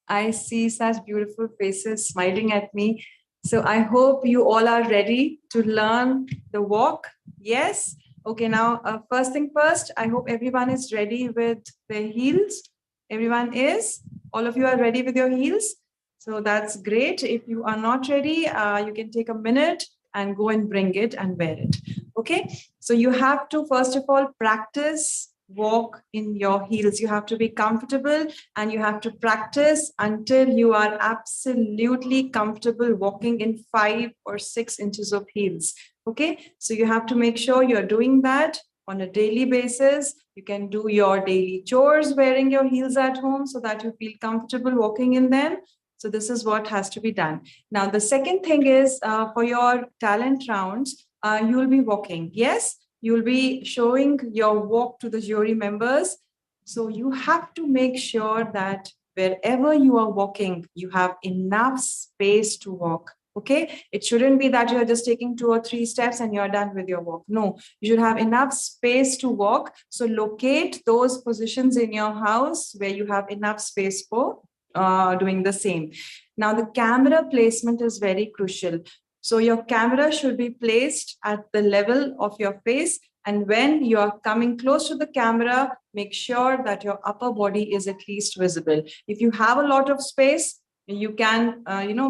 I see such beautiful faces smiling at me. So I hope you all are ready to learn the walk. Yes? Okay, now, first thing first, I hope everyone is ready with their heels. Everyone is? All of you are ready with your heels? So that's great. If you are not ready, you can take a minute and go and bring it and wear it. Okay? So you have to, first of all, practice walk in your heels. You have to be comfortable and you have to practice until you are absolutely comfortable walking in 5 or 6 inches of heels. Okay, so you have to make sure you're doing that on a daily basis. You can do your daily chores wearing your heels at home so that you feel comfortable walking in them. So this is what has to be done. Now, the second thing is for your talent rounds, you will be walking. Yes, you'll be showing your walk to the jury members. So you have to make sure that wherever you are walking, you have enough space to walk. Okay, it shouldn't be that you're just taking 2 or 3 steps and you're done with your walk. No, you should have enough space to walk. So locate those positions in your house where you have enough space for doing the same. Now, the camera placement is very crucial. So your camera should be placed at the level of your face. And when you are coming close to the camera, make sure that your upper body is at least visible. If you have a lot of space, you can,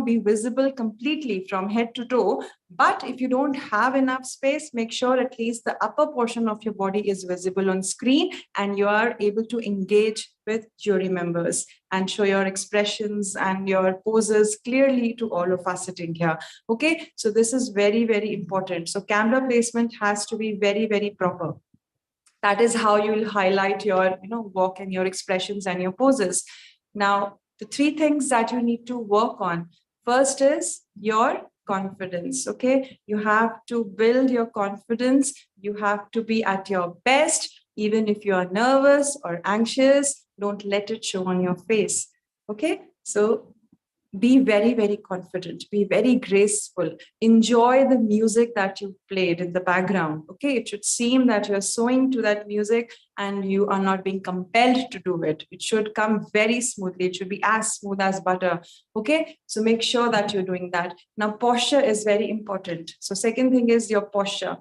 be visible completely from head to toe. But if you don't have enough space, make sure at least the upper portion of your body is visible on screen and you are able to engage with jury members and show your expressions and your poses clearly to all of us sitting here. Okay, so this is very, very important. So camera placement has to be very, very proper. That is how you will highlight your, walk and your expressions and your poses. Now, the 3 things that you need to work on. First is your confidence. Okay, you have to build your confidence. You have to be at your best. Even if you are nervous or anxious, don't let it show on your face. Okay, so be very, very confident, be very graceful, enjoy the music that you played in the background. Okay, it should seem that you're sewing to that music and you are not being compelled to do it. It should come very smoothly. It should be as smooth as butter. Okay, so make sure that you're doing that. Now, posture is very important. So second thing is your posture.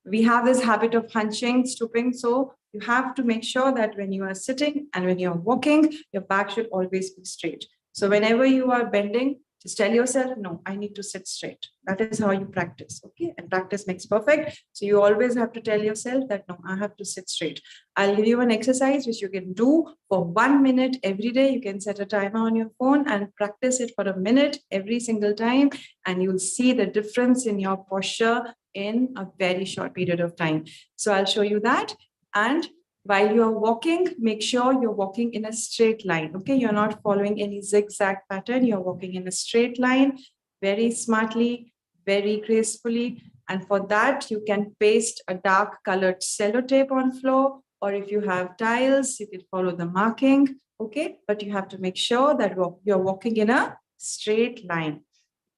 We have this habit of hunching, stooping. So you have to make sure that when you are sitting and when you're walking, your back should always be straight. So whenever you are bending, just tell yourself, no, I need to sit straight. That is how you practice, okay? And practice makes perfect. So you always have to tell yourself that, no, I have to sit straight. I'll give you an exercise which you can do for 1 minute every day. You can set a timer on your phone and practice it for a minute every single time. And you'll see the difference in your posture in a very short period of time. So I'll show you that. And while you're walking, make sure you're walking in a straight line. Okay, you're not following any zigzag pattern. You're walking in a straight line, very smartly, very gracefully. And for that, you can paste a dark colored sellotape on floor, or if you have tiles, you can follow the marking. Okay, but you have to make sure that you're walking in a straight line.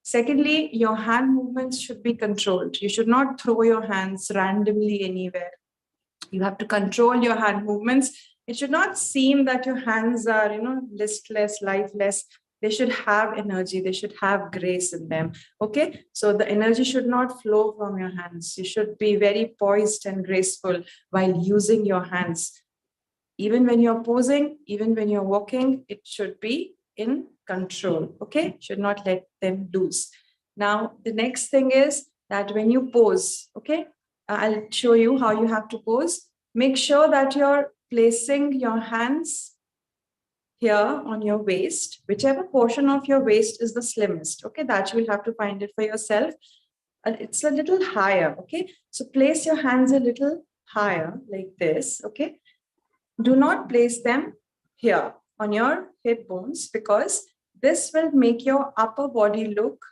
Secondly, your hand movements should be controlled. You should not throw your hands randomly anywhere. You have to control your hand movements. It should not seem that your hands are, listless, lifeless. They should have energy. They should have grace in them. Okay, so the energy should not flow from your hands. You should be very poised and graceful while using your hands. Even when you're posing, even when you're walking, it should be in control. Okay, should not let them loose. Now, the next thing is that when you pose, okay, I'll show you how you have to pose. Make sure that you're placing your hands here on your waist, whichever portion of your waist is the slimmest. Okay, that you will have to find it for yourself. It's a little higher. Okay, so place your hands a little higher like this. Okay, do not place them here on your hip bones because this will make your upper body look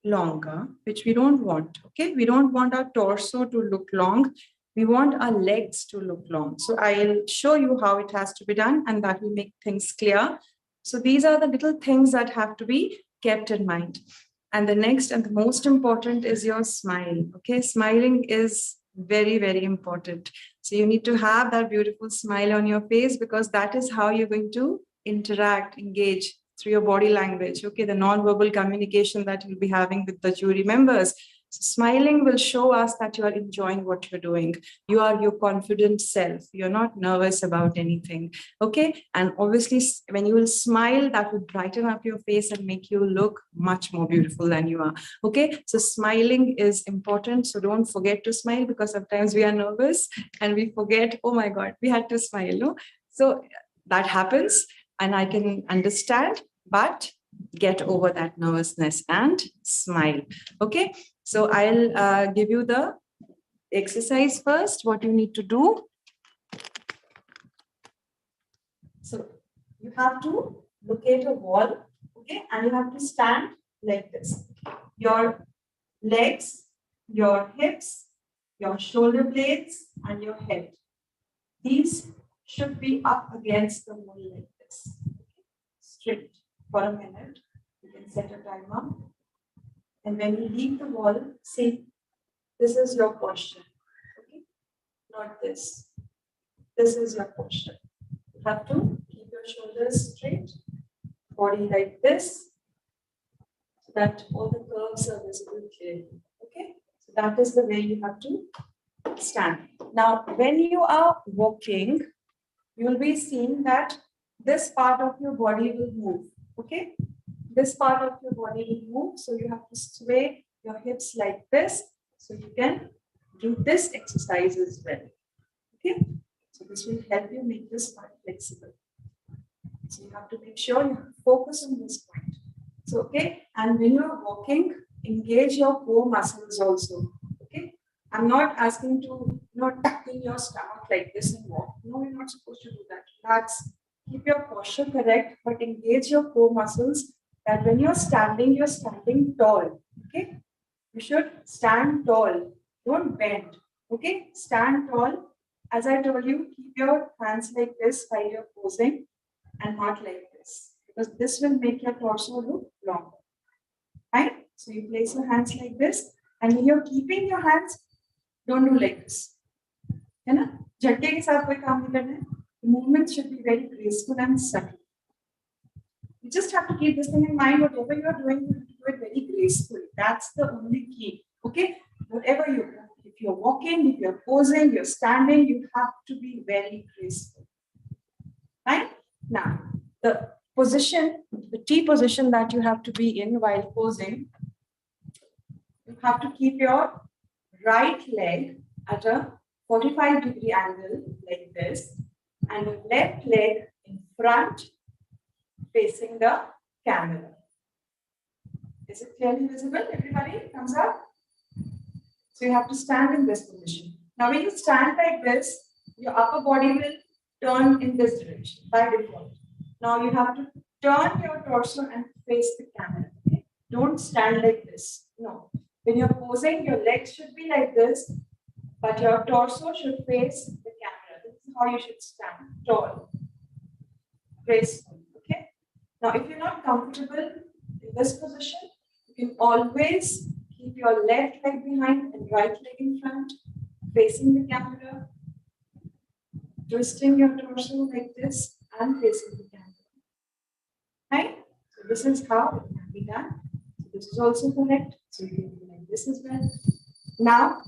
longer, which we don't want. Okay, we don't want our torso to look long. We want our legs to look long. So I'll show you how it has to be done and that will make things clear. So these are the little things that have to be kept in mind. And the next and the most important is your smile. Okay, smiling is very, very important. So you need to have that beautiful smile on your face, because that is how you're going to interact, engage through your body language. Okay, the non-verbal communication that you'll be having with the jury members. So smiling will show us that you are enjoying what you're doing. You are your confident self. You're not nervous about anything. Okay. And obviously, when you will smile, that will brighten up your face and make you look much more beautiful than you are. Okay. So smiling is important. So don't forget to smile, because sometimes we are nervous and we forget, oh my God, we had to smile. No? So that happens, and I can understand, but get over that nervousness and smile. Okay. So I'll give you the exercise first, what you need to do. So you have to locate a wall, okay, and you have to stand like this. Your legs, your hips, your shoulder blades, and your head. These should be up against the wall like this. Straight for a minute. You can set a timer. And when you leave the wall, see, this is your posture. Okay? Not this. This is your posture. You have to keep your shoulders straight, body like this, so that all the curves are visible clearly. Okay? So that is the way you have to stand. Now, when you are walking, you will be seeing that this part of your body will move. Okay? This part of your body will move. So you have to sway your hips like this. So you can do this exercise as well. Okay? So this will help you make this part flexible. So you have to make sure you focus on this point. So, okay? And when you're walking, engage your core muscles also. Okay? I'm not asking to tuck in your stomach like this and walk. No, you're not supposed to do that. That's keep your posture correct, but engage your core muscles. That when you're standing tall. Okay? You should stand tall. Don't bend. Okay? Stand tall. As I told you, keep your hands like this while you're posing and not like this. Because this will make your torso look longer. Right? So you place your hands like this. And when you're keeping your hands, don't do like this. है ना? झटके के साथ कोई काम नहीं करना है. The movements should be very graceful and subtle. You just have to keep this thing in mind. Whatever you're doing, you have to do it very gracefully. That's the only key. Okay? Whatever you do, if you're walking, if you're posing, you're standing, you have to be very graceful. Right? Now, the position, the T position that you have to be in while posing, you have to keep your right leg at a 45-degree angle like this, and your left leg in front facing the camera. Is it clearly visible? Everybody, thumbs up. So you have to stand in this position. Now when you stand like this, your upper body will turn in this direction by default. Now you have to turn your torso and face the camera. Okay? Don't stand like this. No. When you're posing, your legs should be like this, but your torso should face the camera. This is how you should stand. Tall. Graceful. Okay? Now, if you're not comfortable in this position, you can always keep your left leg behind and right leg in front, facing the camera, twisting your torso like this and facing the camera. Right? So this is how it can be done. So this is also correct. So you can do like this as well. Now,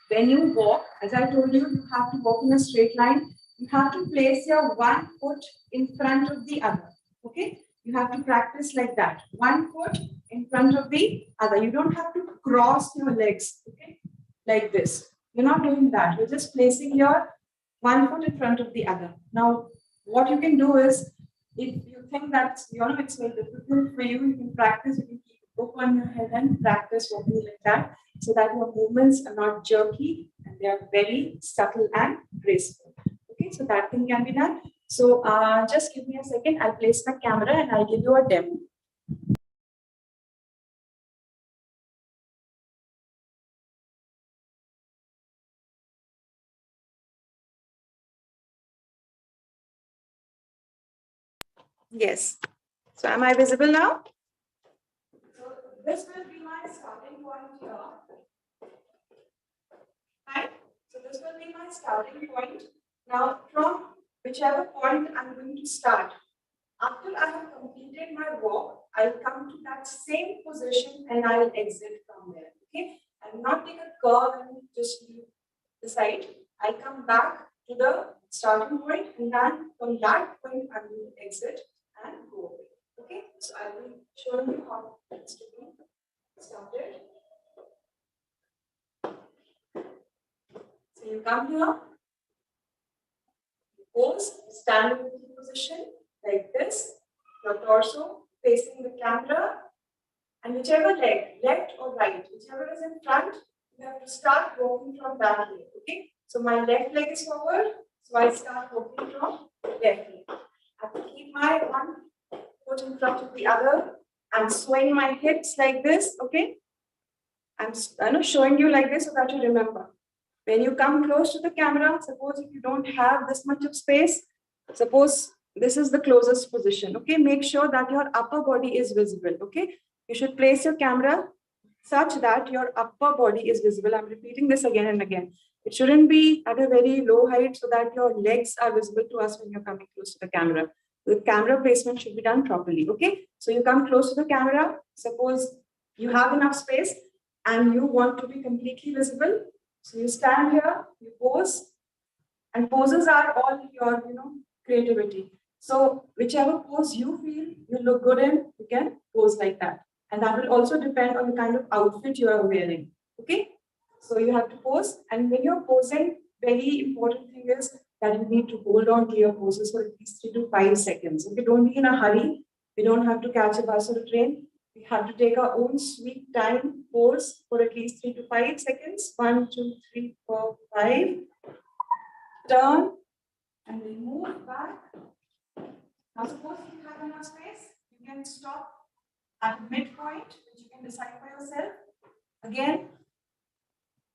when you walk, as I told you, you have to walk in a straight line. You have to place your one foot in front of the other. Okay? You have to practice like that. One foot in front of the other. You don't have to cross your legs. Okay? Like this. You're not doing that. You're just placing your one foot in front of the other. Now, what you can do is, if you think that it's very difficult for you, you can practice. You can keep a book on your head and practice walking like that, so that your movements are not jerky and they are very subtle and graceful. Okay, so that thing can be done. So just give me a second. I'll place my camera and I'll give you a demo. Yes. So am I visible now? So this will be my starting point here. Right? So this this will be my starting point. Now, from whichever point I'm going to start, after I have completed my walk, I'll come to that same position and I'll exit from there. Okay, I will not take a curve and just leave the side. I come back to the starting point, and then from that point I will exit and go away. Okay, so I will show you how it's to be started. So you come here, pose, stand in the position like this, your torso facing the camera, and whichever leg, left or right, whichever is in front, you have to start walking from that way. Okay, so my left leg is forward, so I start walking from left leg. I have to keep my one foot in front of the other and swing my hips like this. Okay, I'm showing you like this so that you remember. When you come close to the camera, suppose if you don't have this much of space, suppose this is the closest position. Okay, make sure that your upper body is visible. Okay, you should place your camera such that your upper body is visible. I'm repeating this again and again. It shouldn't be at a very low height so that your legs are visible to us when you're coming close to the camera. The camera placement should be done properly. Okay, so you come close to the camera. Suppose you have enough space and you want to be completely visible. So you stand here, you pose, and poses are all your, creativity. So whichever pose you feel you look good in, you can pose like that. And that will also depend on the kind of outfit you are wearing. Okay, so you have to pose, and when you're posing, very important thing is that you need to hold on to your poses for at least 3 to 5 seconds. Okay, don't be in a hurry. We don't have to catch a bus or a train. We have to take our own sweet time, pose for at least 3 to 5 seconds. 1, 2, 3, 4, 5. Turn and then move back. Now, suppose you have enough space, you can stop at the midpoint, which you can decide for yourself. Again,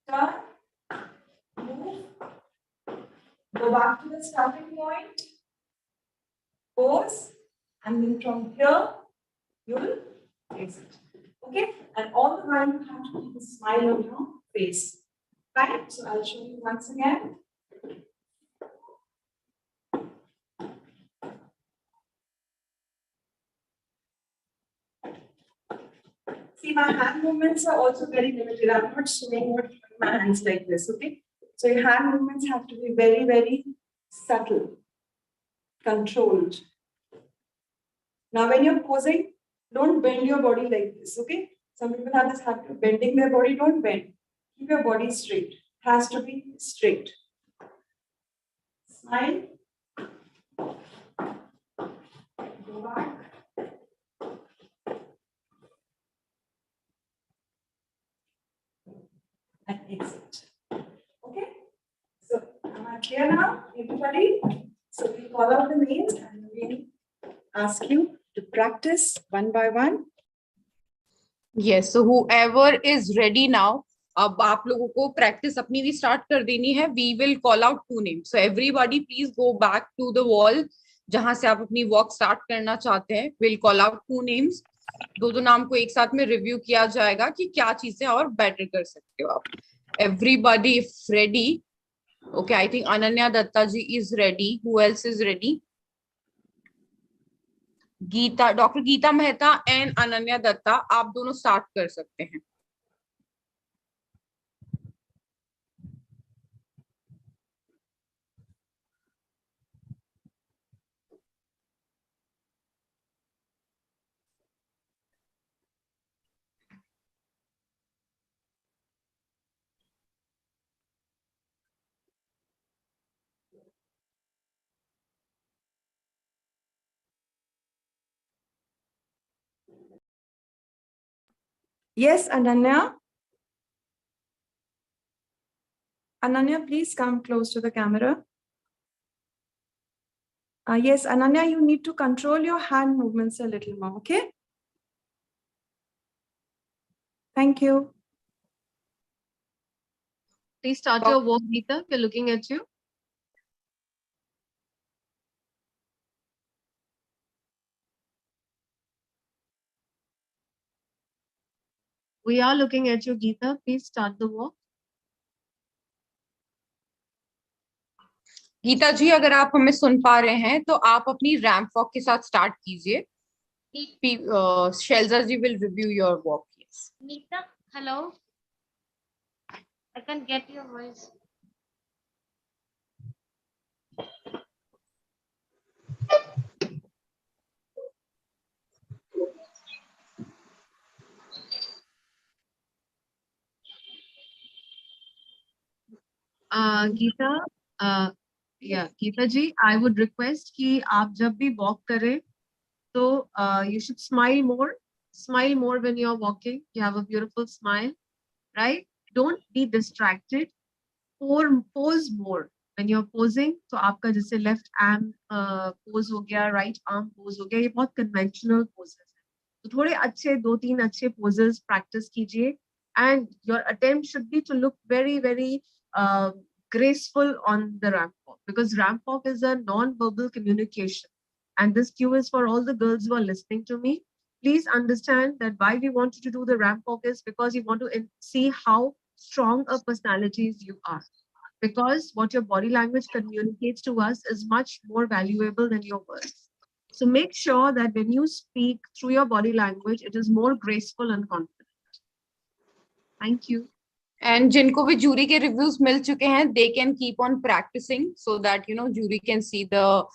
turn, move, go back to the starting point, pose, and then from here, you will exit. Okay, and all the while you have to keep a smile on your face. Right? So I'll show you once again. See, my hand movements are also very limited. I'm not showing my hands like this. Okay, so your hand movements have to be very, very subtle, controlled. Now, when you're posing, don't bend your body like this. Okay, some people have this habit of bending their body. Don't bend. Keep your body straight. It has to be straight. Smile. Go back. And exit. Okay. So, am I clear now, everybody? So, we call out the names and we ask you to practice one by one. Yes, so whoever is ready now, अब आप लोगों को practice अपनी भी start कर देनी है. We will call out 2 names. So everybody please go back to the wall जहां से आप अपनी walk start करना चाहते हैं. We'll call out 2 names. 2 नाम को एक साथ में review किया जाएगा कि क्या चीजें और better कर सकते हो आप. Everybody if ready. Okay, I think Ananya Datta ji is ready. Who else is ready? Geeta, doctor Geeta Mehta and Ananya Dutta, आप दोनों स्टार्ट कर सकते हैं. Yes, Ananya. Ananya, please come close to the camera. Yes, Ananya, you need to control your hand movements a little more, okay? Thank you. Please start your walk, Geeta. We're looking at you. We are looking at you, Geeta. Please start the walk. Gita जी, अगर आप हमें सुन पा रहे हैं तो आप अपनी ramp walk के साथ स्टार्ट कीजिए. Shelza ji will review your walk. Yes. Nita, hello. I can get your voice. Gita, Gita ji, I would request कि आप जब भी walk करें तो you should smile more. Smile more when you're walking. You have a beautiful smile, right? Don't be distracted. Pose more. When you're posing, तो आपका जैसे left arm pose हो गया, right arm pose हो गया, ये बहुत conventional poses हैं. तो थोड़े अच्छे 2-3 अच्छे poses practice कीजिए, and your attempt should be to look very, very graceful on the ramp walk, because ramp walk is a non-verbal communication. And this cue is for all the girls who are listening to me. Please understand that why we want you to do the ramp walk is because we want to see how strong a personalities you are. Because what your body language communicates to us is much more valuable than your words. So make sure that when you speak through your body language, it is more graceful and confident. Thank you. And जिनको भी jury के reviews मिल चुके हैं, they can keep on practicing so that jury can see the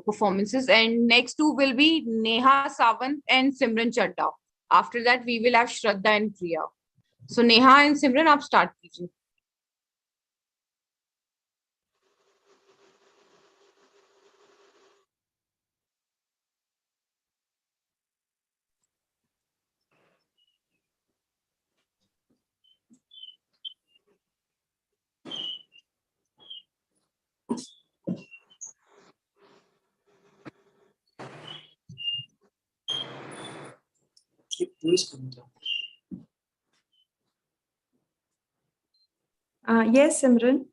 performances. And next two will be Neha Sawant and Simran Chadda. After that, we will have Shraddha and Priya. So Neha and Simran, आप start कीजिए. Yes, Simran.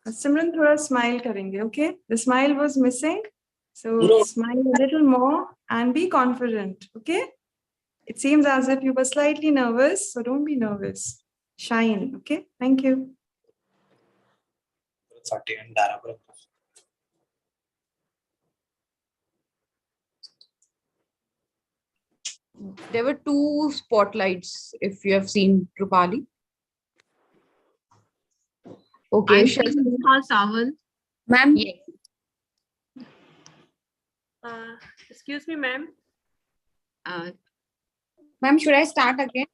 Simran, थोड़ा smile करेंगे, okay? The smile was missing, so smile a little more and be confident, okay? It seems as if you were slightly nervous, so don't be nervous. Shine, okay? Thank you. There were two spotlights, if you have seen Rupali. Okay, I'm saying Neha Sawant. Ma'am. Yes. Excuse me, ma'am. Ma'am, should I start again?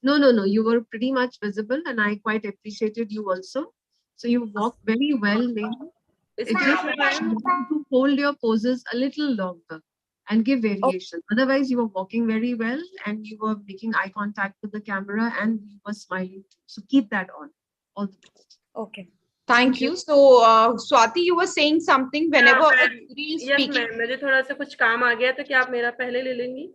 No. You were pretty much visible, and I quite appreciated you also. So you walked very well, Neha. It's just that you want to hold your poses a little longer and give variation. Otherwise, you were walking very well and you were making eye contact with the camera and you were smiling too. So keep that on. All the best. Okay. Thank you. So, Swati, you were saying something whenever a jury is speaking. Yes, ma'am. मुझे थोड़ा सा कुछ काम आ गया तो क्या आप मेरा पहले ले लेंगी?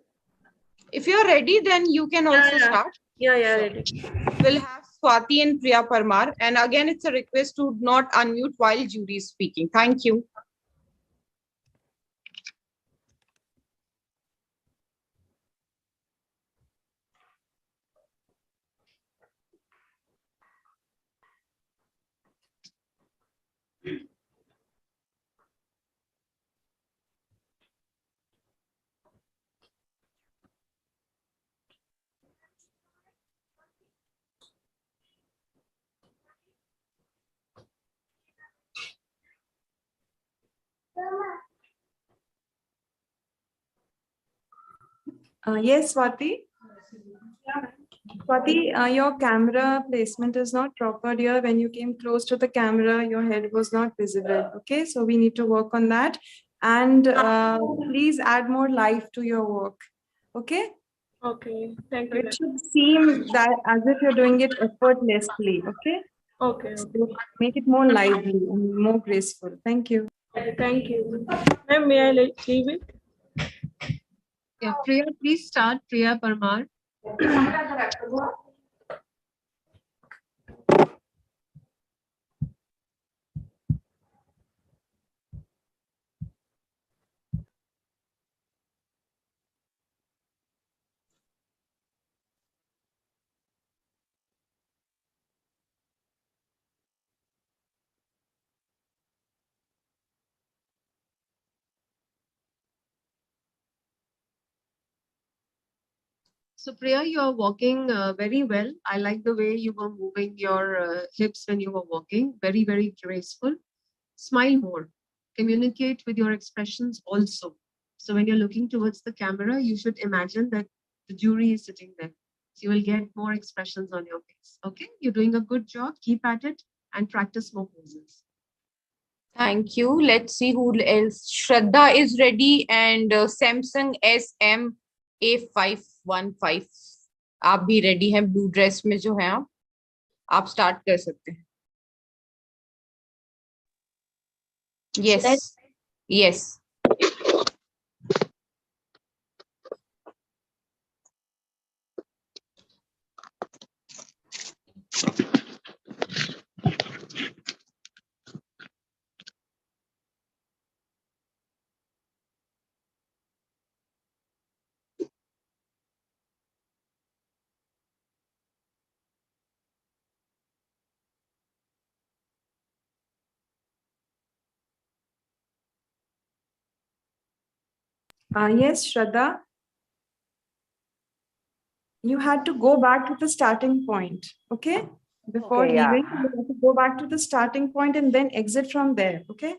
If you're ready, then you can also start. Yeah, ready. We'll have Swati and Priya Parmar. And again, it's a request to not unmute while jury is speaking. Thank you. Yes, Swati. Swati, your camera placement is not proper here. When you came close to the camera, your head was not visible. Okay, so we need to work on that. And please add more life to your work. Okay? Okay. Thank you. It should seem that as if you're doing it effortlessly. Okay? Okay. So make it more lively and more graceful. Thank you. Thank you. Ma'am, may I leave it? Yeah, Priya, please start. Priya Parmar. So Priya, you are walking very well. I like the way you were moving your hips when you were walking. Very, very graceful. Smile more. Communicate with your expressions also. So when you're looking towards the camera, you should imagine that the jury is sitting there. So you will get more expressions on your face. Okay, you're doing a good job. Keep at it and practice more poses. Thank you. Let's see who else. Shraddha is ready and Samsung SMA515. आप भी ready हैं blue dress में जो है आप start कर सकते हैं. Yes. Yes. Yes, Shraddha. You had to go back to the starting point, okay? Before Okay, yeah. leaving, you have to go back to the starting point and then exit from there, okay?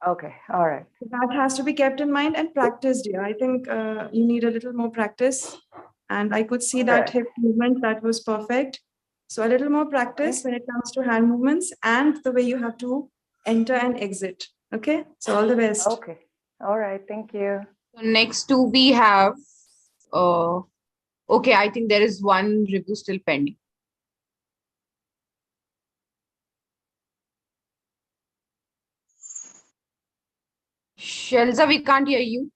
Okay, all right. So that has to be kept in mind and practiced, dear. I think you need a little more practice. And I could see that Right. hip movement, that was perfect. So a little more practice when it comes to hand movements and the way you have to enter and exit, okay? So all the best. Okay, all right, thank you. So next two we have, okay, I think there is one review still pending. Shelza, we can't hear you.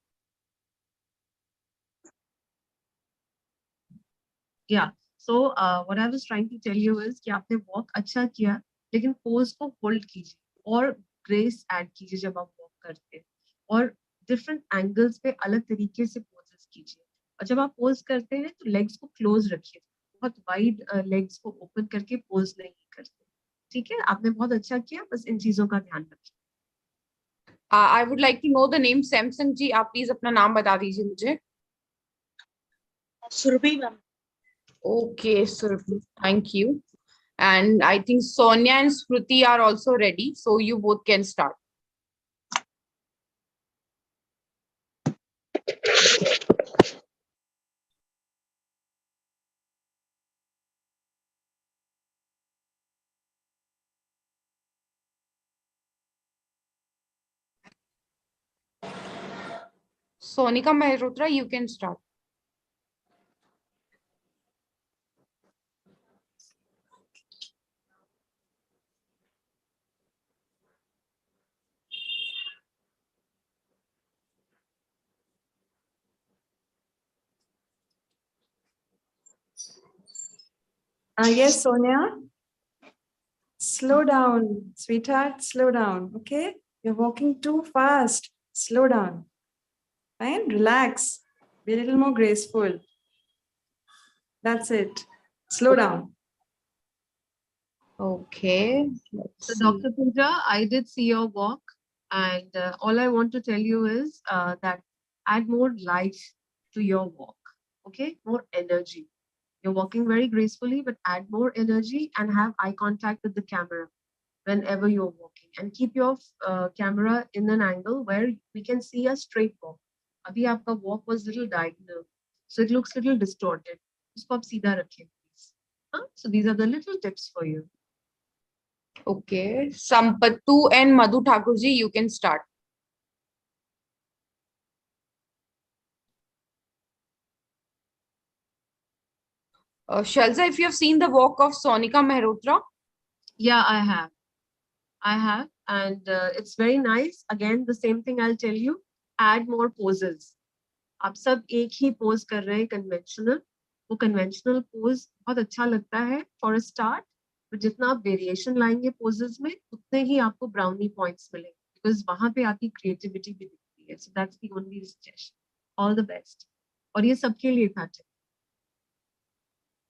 Yeah. So what I was trying to tell you is कि आपने walk अच्छा किया, लेकिन pose को hold कीजिए और grace add कीजिए जब आप walk करते हैं और different angles पे अलग तरीके से poses कीजिए और जब आप pose करते हैं तो legs को close रखिए, बहुत wide legs को open करके pose नहीं करते. ठीक है, आपने बहुत अच्छा किया, बस इन चीजों का ध्यान रखिए. I would like to know the name. Samsung जी, आप please अपना नाम बता दीजिए मुझे. Surabhi ma'am. Okay, Surabhi, thank you. And I think Sonia and Smriti are also ready, so you both can start. Sonika Mehrotra, you can start. Yes, Sonia. Slow down, sweetheart, slow down, okay? You're walking too fast. Slow down. Fine, relax. Be a little more graceful. That's it. Slow down. Okay. So Dr. Pooja, I did see your walk and all I want to tell you is that add more life to your walk, okay? More energy. You're walking very gracefully, but add more energy and have eye contact with the camera whenever you're walking and keep your camera in an angle where we can see a straight walk. Abhi aapka walk was little diagonal, so it looks little distorted. Usko aap seedha rakhiye, please. So these are the little tips for you. Okay, Sampattu and Madhu Thakurji, you can start. Shalza, if you have seen the walk of Sonika Mehrotra. Yeah, I have. And it's very nice. Again, the same thing I'll tell you. Add more poses. आप सब एक ही pose कर रहे हैं conventional. वो conventional pose बहुत अच्छा लगता है for a start. but जितना आप variation लाएंगे poses में, उतने ही आपको brownie points मिलेंगे. Because वहाँ पे आपकी creativity भी दिखती है. So that's the only suggestion. All the best. और ये सबके लिए था.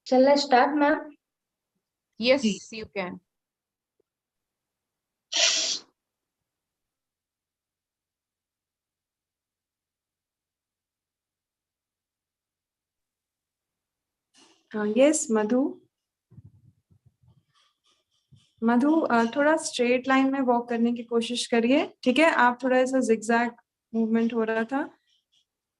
Shall I start, ma'am? Yes, you can. Yes, Madhu. मधु थोड़ा स्ट्रेट लाइन में वॉक करने की कोशिश करिए, ठीक है? आप थोड़ा ऐसा zigzag मूवमेंट हो रहा था,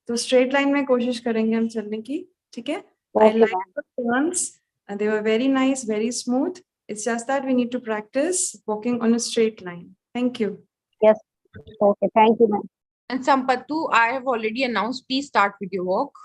तो स्ट्रेट लाइन में कोशिश करेंगे हम चलने की, ठीक है? I like the turns, and they were very nice, very smooth. It's just that we need to practice walking on a straight line. Thank you. Yes. Okay. Thank you, ma'am. And Sampatu, I have already announced, please start with your walk.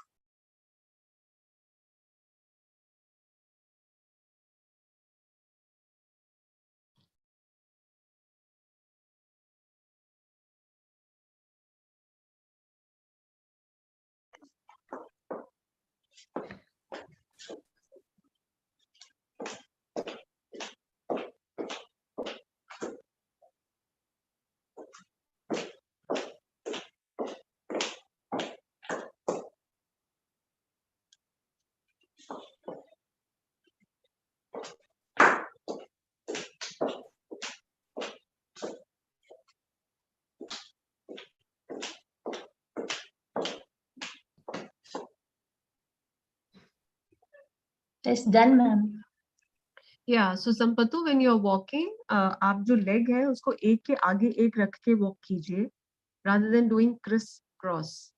It's done, ma'am. Yeah, so Sampatu, when you're walking, आप जो leg है उसको एक के आगे एक रख के walk कीजिए, rather than doing crisscross.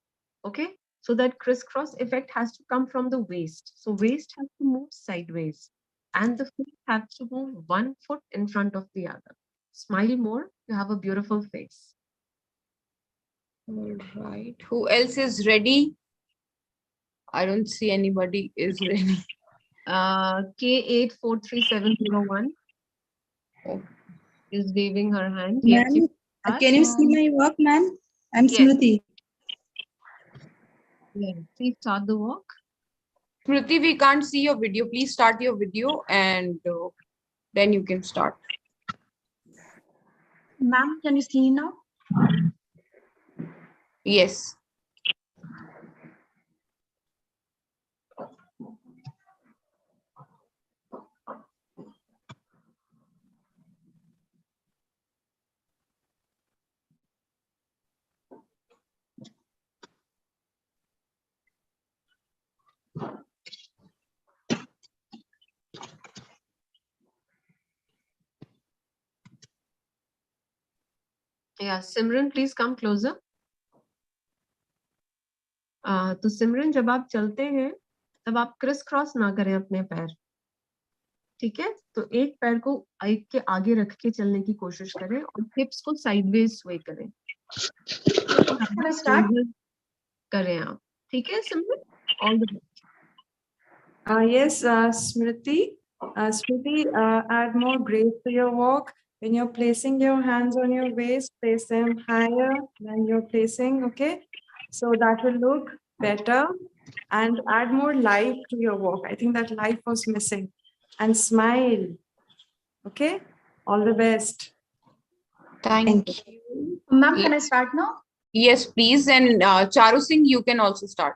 Okay, so that crisscross effect has to come from the waist. So waist has to move sideways, and the feet have to move one foot in front of the other. Smile more. You have a beautiful face. All right. Who else is ready? I don't see anybody is ready. K843701 is waving her hand. Ma'am, can you see my work, ma'am? I'm Yes. Smriti. Yeah, please start the walk. Smriti, we can't see your video. Please start your video and then you can start. Ma'am, can you see now? Yes. Yeah, Simran, please come closer. तो सिमरन, जब आप चलते हैं तब आप criss cross ना करें अपने पैर, ठीक है? तो एक पैर को एक के आगे रख के चलने की कोशिश करें और हिप्स को साइडवेज स्वे करें। करें आप, ठीक है Simran? All the best. Yes, Smriti. Smriti, add more grace to your walk. When you're placing your hands on your waist, place them higher than you're placing, okay? So that will look better, and add more life to your walk. I think that life was missing. And smile, okay? All the best. Thank you. Ma'am, can I start now? Yes, please. And Charu Singh, you can also start.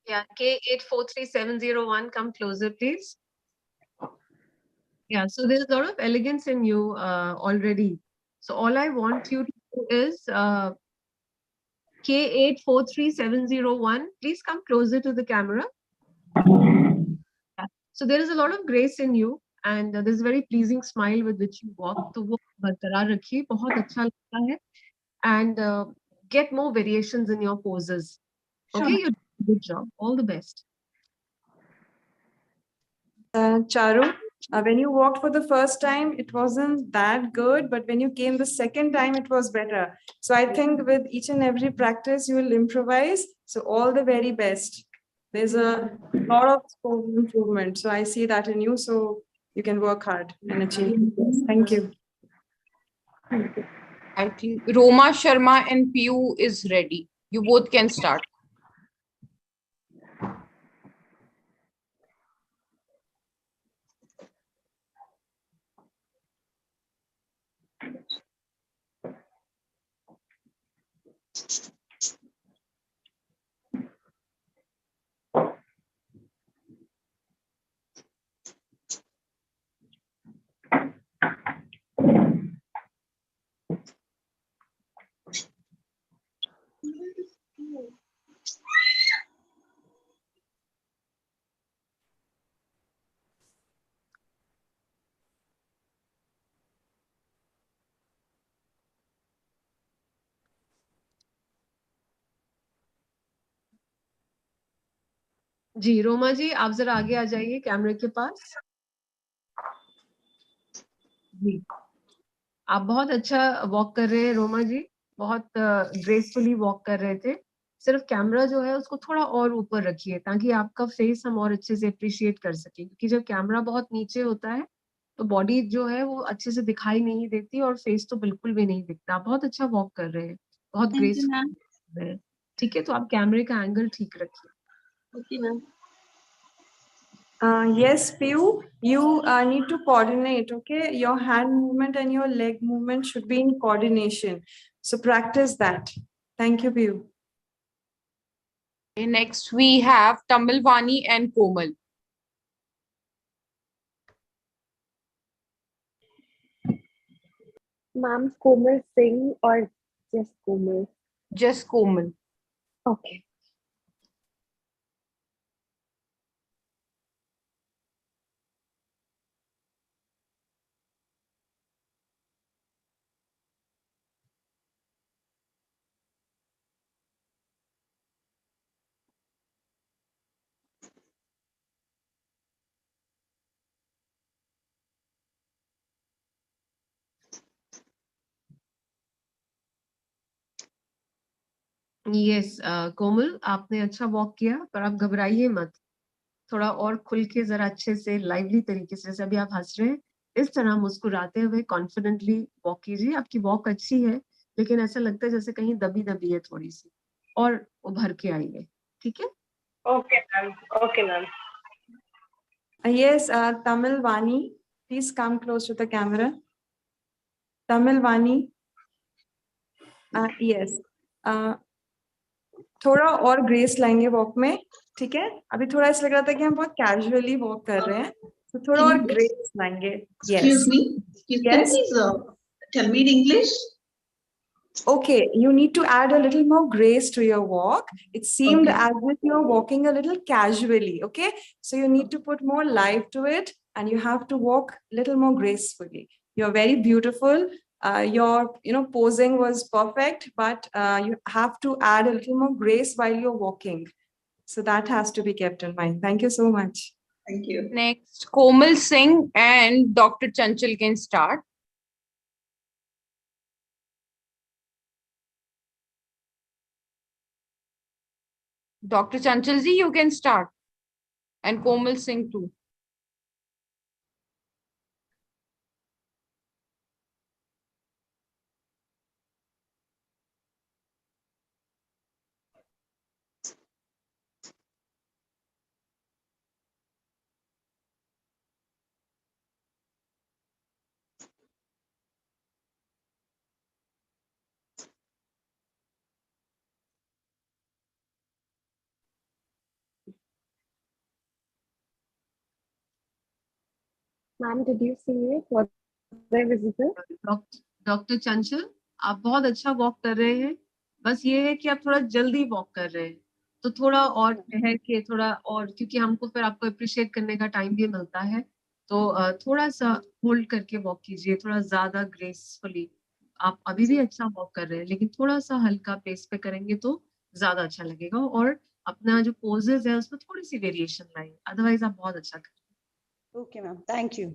Yeah, K843701, come closer, please. Yeah, so there's a lot of elegance in you already. So all I want you to do is K843701, please come closer to the camera. Yeah. So there is a lot of grace in you, and there's a very pleasing smile with which you walk. तो वो बरकरार रखिए, बहुत अच्छा लगता है. And get more variations in your poses. Okay, you did a good job. All the best. Charu, when you walked for the first time, it wasn't that good, but when you came the second time, it was better. So I think with each and every practice, you will improvise. So all the very best. There's a lot of scope of improvement. So I see that in you. So you can work hard and achieve. Thank you. I think Roma Sharma and Piyu is ready. You both can start. जी रोमा जी, आप जरा आगे आ जाइए कैमरे के पास। जी, आप बहुत अच्छा walk कर रहे हैं रोमा जी, बहुत ग्रेसफुली वॉक कर रहे थे। सिर्फ कैमरा जो है उसको थोड़ा और ऊपर रखिए ताकि आपका फेस हम और अच्छे से अप्रिशिएट कर सकें, क्योंकि जब कैमरा बहुत नीचे होता है तो बॉडी जो है वो अच्छे से दिखाई नहीं देती और फेस तो बिल्कुल भी नहीं दिखता। आप बहुत अच्छा वॉक कर रहे हैं, बहुत थैंक यू ग्रेसफुल मैम। कर रहे हैं। ठीक है, तो आप कैमरे का एंगल ठीक रखिए। Okay ma'am. Yes, Piyu, you need to coordinate, okay? Your hand movement and your leg movement should be in coordination. So practice that. Thank you, Piyu. Next, we have Tamilvani and Komal. Ma'am, Komal Singh or just Komal? Just Komal. Okay. Yes Komal, आपने अच्छा walk किया, पर आप घबराइए मत। थोड़ा और खुल के जरा अच्छे से लाइवली तरीके से, जैसे अभी आप हंस रहे हैं, इस तरह मुस्कुराते हुए कॉन्फिडेंटली वॉक कीजिए। आपकी वॉक अच्छी है, लेकिन ऐसा लगता है जैसे कहीं दबी दबी है थोड़ी सी, और उभर के आइए। ठीक है? Okay ma'am. Okay ma'am. Yes, Tamil Vani, please come close to the camera. Tamil Vani. Yes. थोड़ा और ग्रेस लाएंगे वॉक में, ठीक है? अभी थोड़ा ऐसा लग रहा था कि हम बहुत कैजुअली वॉक कर रहे हैं, तो थोड़ा और ग्रेस लाएंगे। Excuse me. Can you Yes. please tell me in English? Okay, you need to add a little more grace to your walk. It seemed Okay. as if you're walking a little casually, okay? So you need to put more life to it and you have to walk a little more gracefully. You're very beautiful. Your posing was perfect, but you have to add a little more grace while you're walking. So that has to be kept in mind. Thank you so much. Thank you. Next, Komal Singh and Dr. Chanchal can start. Dr. Chanchalji, you can start. And Komal Singh too. Ma'am, did you see it? Was I visible? Doctor चंचल, आप बहुत अच्छा walk कर रहे हैं, बस ये है कि आप थोड़ा जल्दी वॉक कर रहे हैं, तो थोड़ा और ठहर के, थोड़ा और, क्योंकि हमको फिर आपको अप्रिशिएट करने का टाइम भी मिलता है, तो थोड़ा सा होल्ड करके वॉक कीजिए, थोड़ा ज्यादा ग्रेसफुली। आप अभी भी अच्छा वॉक कर रहे हैं, लेकिन थोड़ा सा हल्का पेस पे करेंगे तो ज्यादा अच्छा लगेगा, और अपना जो पोजेज है उसमें थोड़ी सी वेरिएशन लाइए, अदरवाइज आप बहुत अच्छा कर। Okay, ma'am. Thank you.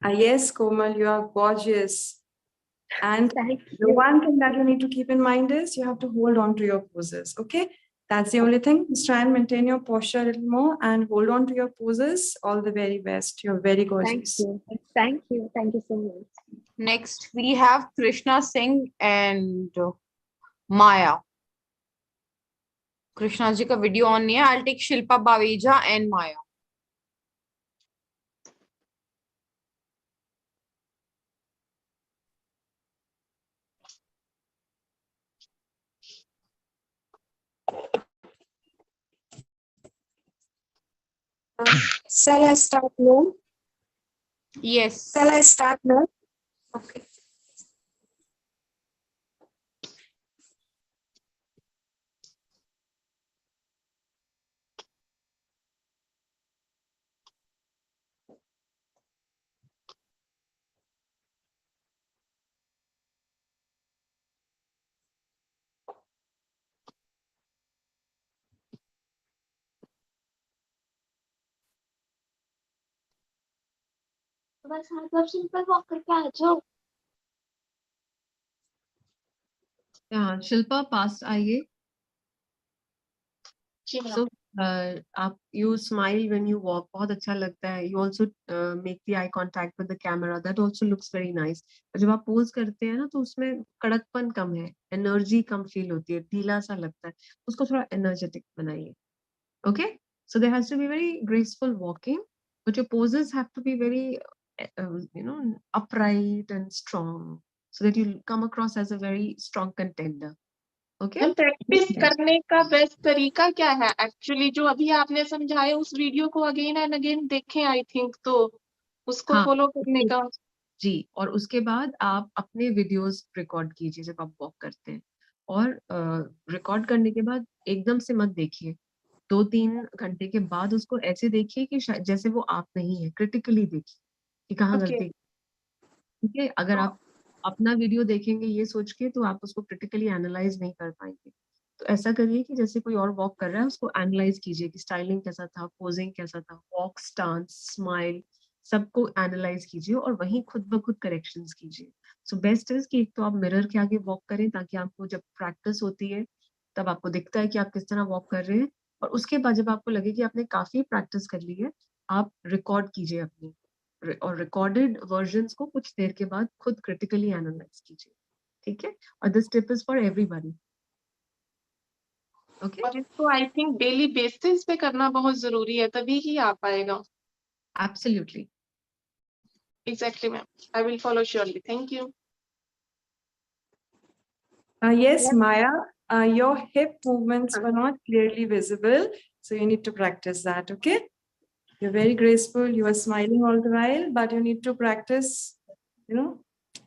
Yes, Komal, you are gorgeous. And the one thing that you need to keep in mind is you have to hold on to your poses, okay? That's the only thing. Just try and maintain your posture a little more and hold on to your poses. All the very best. You're very gorgeous. Thank you. Thank you. Thank you so much. Next, we have Krishna Singh and Maya. Krishna ji ka video on nahi hai. I'll take Shilpa Baveja and Maya. Shall I start now? Yes. Shall I start now? Okay. बस मतलब simple walk करके आ जाओ। Yeah, Shilpa, पास आइए. So आप you smile when you walk, बहुत अच्छा लगता है. You also make the eye contact with the camera. That also looks very nice. जब आप पोज करते हैं ना तो उसमें कड़कपन कम है, एनर्जी कम फील होती है, ढीला सा लगता है. उसको थोड़ा एनर्जेटिक बनाइए. Okay? So there has to be very graceful walking, but your poses have to be very, upright and strong, so that you come across as a very strong contender. Okay? Practice करने का best तरीका क्या है? Actually जो अभी आपने समझाया उस वीडियो को अगेन एंड अगेन देखें, आई थिंक, तो उसको फॉलो करने का. जी, और उसके बाद आप अपने वीडियोस रिकॉर्ड कीजिए जब आप वॉक करते हैं, और रिकॉर्ड करने के बाद एकदम से मत देखिए. 2-3 घंटे के बाद उसको ऐसे देखिए कि जैसे वो आप नहीं है. क्रिटिकली देखिए कि कहाँ गलती. ठीक है? अगर आप अपना वीडियो देखेंगे ये सोच के, तो आप उसको क्रिटिकली एनालाइज नहीं कर पाएंगे. तो ऐसा करिए कि जैसे कोई और वॉक कर रहा है उसको एनालाइज कीजिए कि स्टाइलिंग कैसा था, पोजिंग कैसा था, वॉक, स्टांस, स्माइल, सबको एनालाइज कीजिए और वहीं खुद ब खुद करेक्शंस कीजिए. सो बेस्ट इज कि एक तो आप मिरर के आगे वॉक करें, ताकि आपको जब प्रैक्टिस होती है तब आपको दिखता है कि आप किस तरह वॉक कर रहे हैं. और उसके बाद जब आपको लगे कि आपने काफी प्रैक्टिस कर ली है, आप रिकॉर्ड कीजिए अपनी, और रिकॉर्डेड वर्जन्स को कुछ देर के बाद खुद क्रिटिकली एनालाइज कीजिए. ठीक है? और this tip is for everybody. Okay? और इसको आई थिंक डेली बेसिस पे करना बहुत जरूरी है, तभी ही आ पाएगा. Absolutely. Exactly, ma'am. I will follow surely. Thank you. Yes, Maya, your hip movements were not clearly visible, so you need to practice that, okay? You're very graceful, you are smiling all the while, but you need to practice,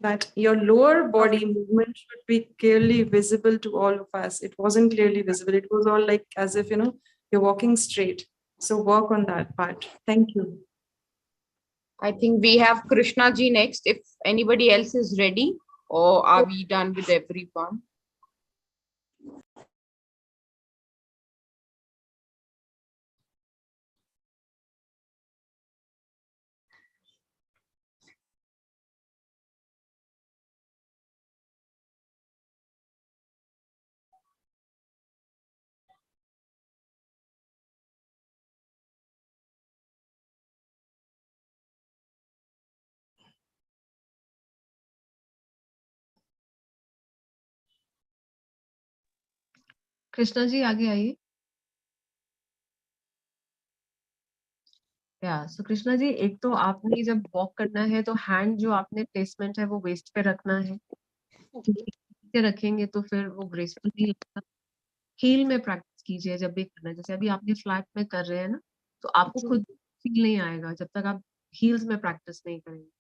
that your lower body movement should be clearly visible to all of us. It wasn't clearly visible. It was all like as if, you're walking straight. So work on that part. Thank you. I think we have Krishna ji next. If anybody else is ready, or are we done with everyone? Krishna ji आगे आइए. सो कृष्णा जी, एक तो आपने जब walk करना है तो hand जो आपने प्लेसमेंट है वो वेस्ट पे रखना है. नीचे रखेंगे तो फिर वो ग्रेसफुल नहीं लगता. हील में प्रैक्टिस कीजिए जब भी करना है. जैसे अभी आपने फ्लैट में कर रहे हैं ना, तो आपको खुद फील नहीं आएगा जब तक आप हील्स में प्रैक्टिस नहीं करेंगे.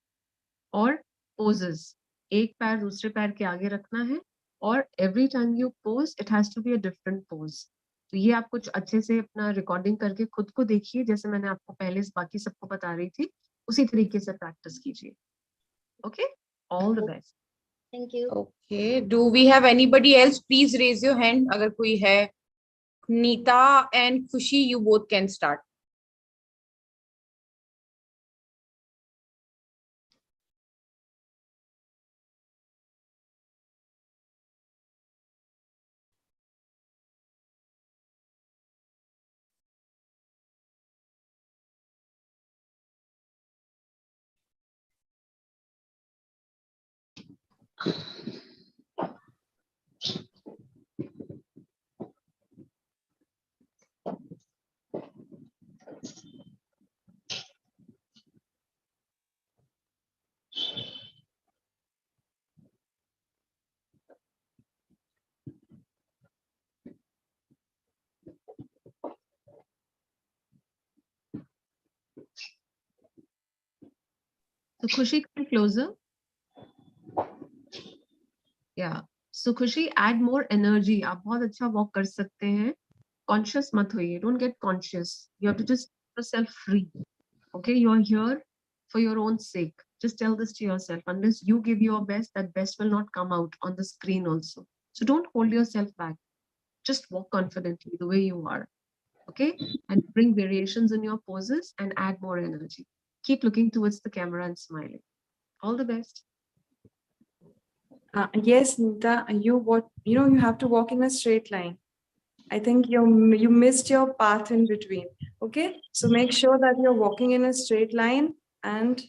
और पोजेस, एक पैर दूसरे पैर के आगे रखना है, और every time you pose it has to be a different pose. तो ये आप कुछ अच्छे से अपना रिकॉर्डिंग करके खुद को देखिए, जैसे मैंने आपको पहले बाकी सबको बता रही थी, उसी तरीके से प्रैक्टिस कीजिए. Okay, all the best. Thank you. Okay, do we have anybody else? Please raise your hand अगर कोई है. Neeta and Khushi, you both can start. So Khushi, come closer. Yeah. So Khushi, add more energy. आप बहुत अच्छा walk कर सकते हैं. Conscious मत होइए. Don't get conscious. You have to just keep yourself free. Okay, you are here for your own sake. Just tell this to yourself. Unless you give your best, that best will not come out on the screen also. So don't hold yourself back. Just walk confidently the way you are. Okay, and bring variations in your poses and add more energy. keep looking towards the camera and smiling. All the best. Yes, Nita, you have to walk in a straight line. I think you missed your path in between. Okay, so make sure that you're walking in a straight line, and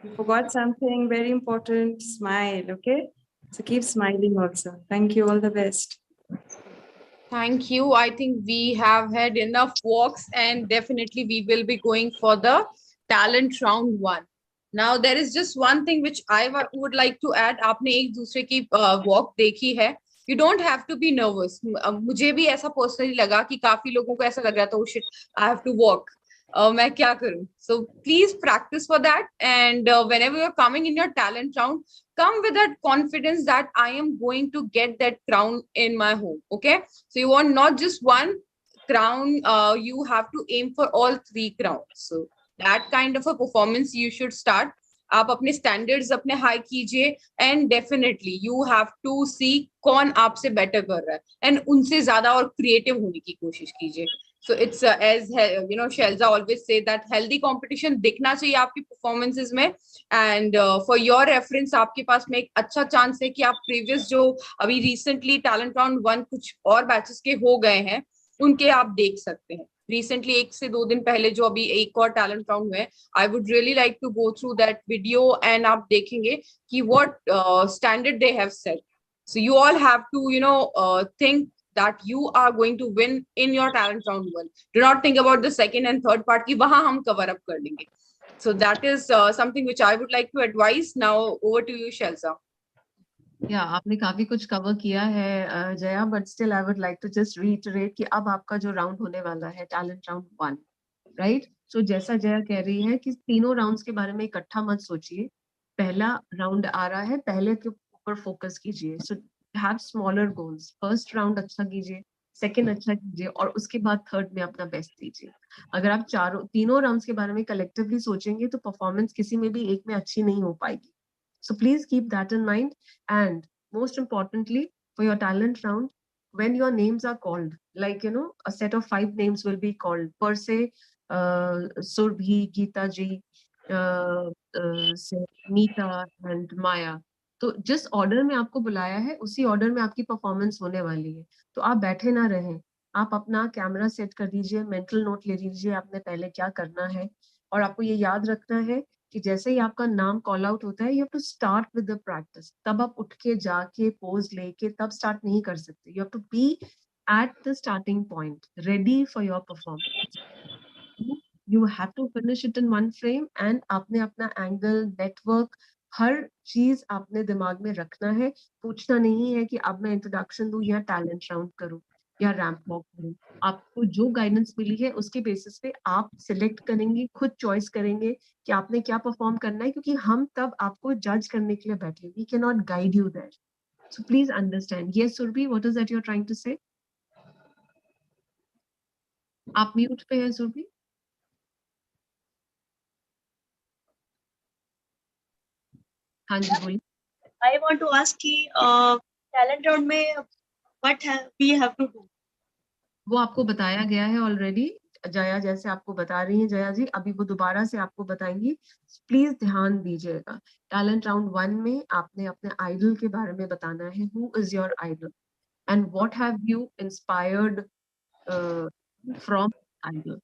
you forgot something very important. Smile. Okay, so keep smiling also. Thank you. All the best. Thank you. I think we have had enough walks, and definitely we will be going for the talent round 1. Now there is just one thing which I would like to add. आपने एक दूसरे की walk देखी है. You don't have to be nervous. मुझे भी ऐसा personally लगा कि काफी लोगों को ऐसा लग रहा था, oh shit, I have to walk. मैं क्या करूं? So please practice for that, and whenever you're coming in your talent round, come with that confidence that I am going to get that crown in my home. Okay, so you want not just one crown, you have to aim for all 3 crowns. So that kind of a performance you should start. आप अपने standards अपने high कीजिए, and definitely you have to see कौन आपसे better कर रहा है, and उनसे ज़्यादा और creative होने की कोशिश कीजिए. So it's as Shelza always say that healthy competition दिखना चाहिए आपकी performances में, and for your reference आपके पास में एक अच्छा chance है कि आप previous जो अभी recently talent round 1 कुछ और batches के हो गए हैं उनके आप देख सकते हैं. Recently 1 से 2 दिन पहले जो अभी एक और talent round हुए, I would really like to go through that video, and आप देखेंगे कि what standard they have set. So you all have to think that you are going to win in your talent round 1. Do not think about the second and third part कि वहां हम cover up कर लेंगे. So that is something which I would like to advise. Now over to you, Shelza. Yeah, आपने काफी कुछ cover किया है Jaya, but still I would like to just reiterate कि अब आपका जो राउंड होने वाला है talent round 1, right? So जैसा जया कह रही है कि तीनों राउंड्स के बारे में इकट्ठा मत सोचिए. पहला राउंड आ रहा है, पहले के ऊपर फोकस कीजिए. So have smaller goals. First round अच्छा कीजिए, सेकेंड अच्छा कीजिए, और उसके बाद थर्ड में अपना बेस्ट दीजिए. अगर आप तीनों राउंड्स के बारे में कलेक्टिवली सोचेंगे तो परफॉर्मेंस किसी में भी एक में अच्छी नहीं हो पाएगी. So please keep that in mind, and most importantly for your talent round, when your names are called, like a set of 5 names will be called per se, Surbhi, Geeta ji, Nita and Maya. तो जिस order में आपको बुलाया है उसी order में आपकी performance होने वाली है. तो आप बैठे ना रहें, आप अपना कैमरा सेट कर दीजिए, मेंटल नोट ले लीजिए आपने पहले क्या करना है, और आपको ये याद रखना है कि जैसे ही आपका नाम कॉल आउट होता है, you have to start with the practice. तब आप उठ के जाके पोज लेके तब स्टार्ट नहीं कर सकते. You have to be at the starting point, ready for your performance. You have to finish it in 1 frame, and आपने अपना एंगल, नेटवर्क, हर चीज आपने दिमाग में रखना है. पूछना नहीं है कि अब मैं इंट्रोडक्शन दूं या टैलेंट राउंड करूं या रैंप वॉक करूं. आपको जो गाइडेंस मिली है उसके बेसिस पे आप सिलेक्ट करेंगे, खुद चॉइस करेंगे कि आपने क्या परफॉर्म करना है, क्योंकि हम तब आपको जज करने के लिए बैठे. We can not guide you there. So please understand. Yes Surabhi, what is that you are trying to say? आप म्यूट पे हैं सुरभि. हाँ जी बोलिए. I want to ask कि talent round में what we have to do? वो आपको बताया गया है ऑलरेडी. जया जैसे आपको बता रही हैं जया जी, अभी वो दोबारा से आपको बताएंगी. प्लीज ध्यान दीजिएगा. टैलेंट राउंड 1 में आपने अपने आइडल के बारे में बताना है. Who is your idol and what have you inspired from idol.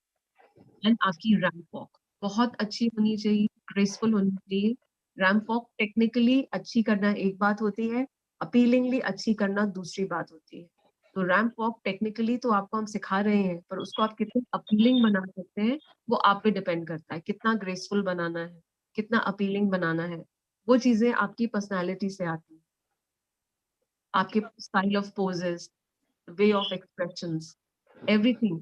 And आपकी रैंप वॉक बहुत अच्छी होनी चाहिए, ग्रेसफुल होनी चाहिए. रैंप वॉक टेक्निकली अच्छी करना एक बात होती है, अपीलिंगली अच्छी करना दूसरी बात होती है. तो रैंप वॉक टेक्निकली तो आपको हम सिखा रहे हैं, पर उसको आप कितने अपीलिंग बना सकते हैं वो आप पे डिपेंड करता है. कितना ग्रेसफुल बनाना है, कितना अपीलिंग बनाना है, वो चीजें आपकी पर्सनालिटी से आती है. आपके style of poses, way of expressions, everything,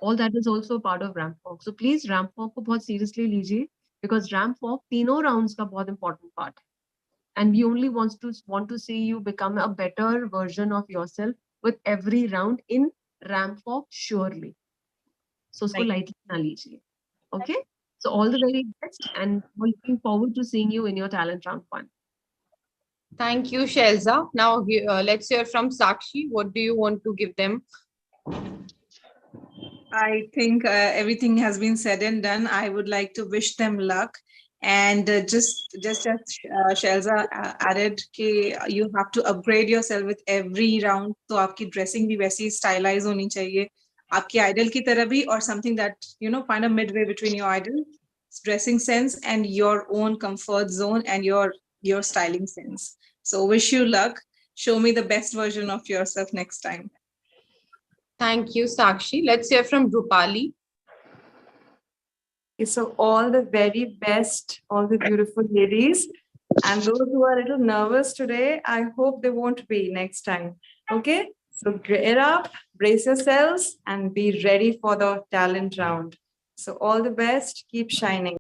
all that is also a part of ramp walk. So please ramp walk को बहुत seriously लीजिए, because ramp walk तीनों rounds का बहुत important part है. And we only want to see you become a better version of yourself with every round in ramp walk surely. So उसको lightly ना लीजिए. Okay? So all the very best, and we're looking forward to seeing you in your talent round 1. Thank you, Shelza. Now let's hear from Sakshi. What do you want to give them? I think everything has been said and done. I would like to wish them luck. And just as Shelza added, कि you have to upgrade yourself with every round. तो आपकी dressing भी वैसी stylize होनी चाहिए. आपकी idol की तरह भी, or something that, find a midway between your idol dressing sense and your own comfort zone and your styling sense. So wish you luck. Show me the best version of yourself next time. Thank you, Sakshi. Let's hear from Rupali. So all the very best, all the beautiful ladies. And those who are a little nervous today, I hope they won't be next time. Okay? So get up, brace yourselves, and be ready for the talent round. So all the best. Keep shining.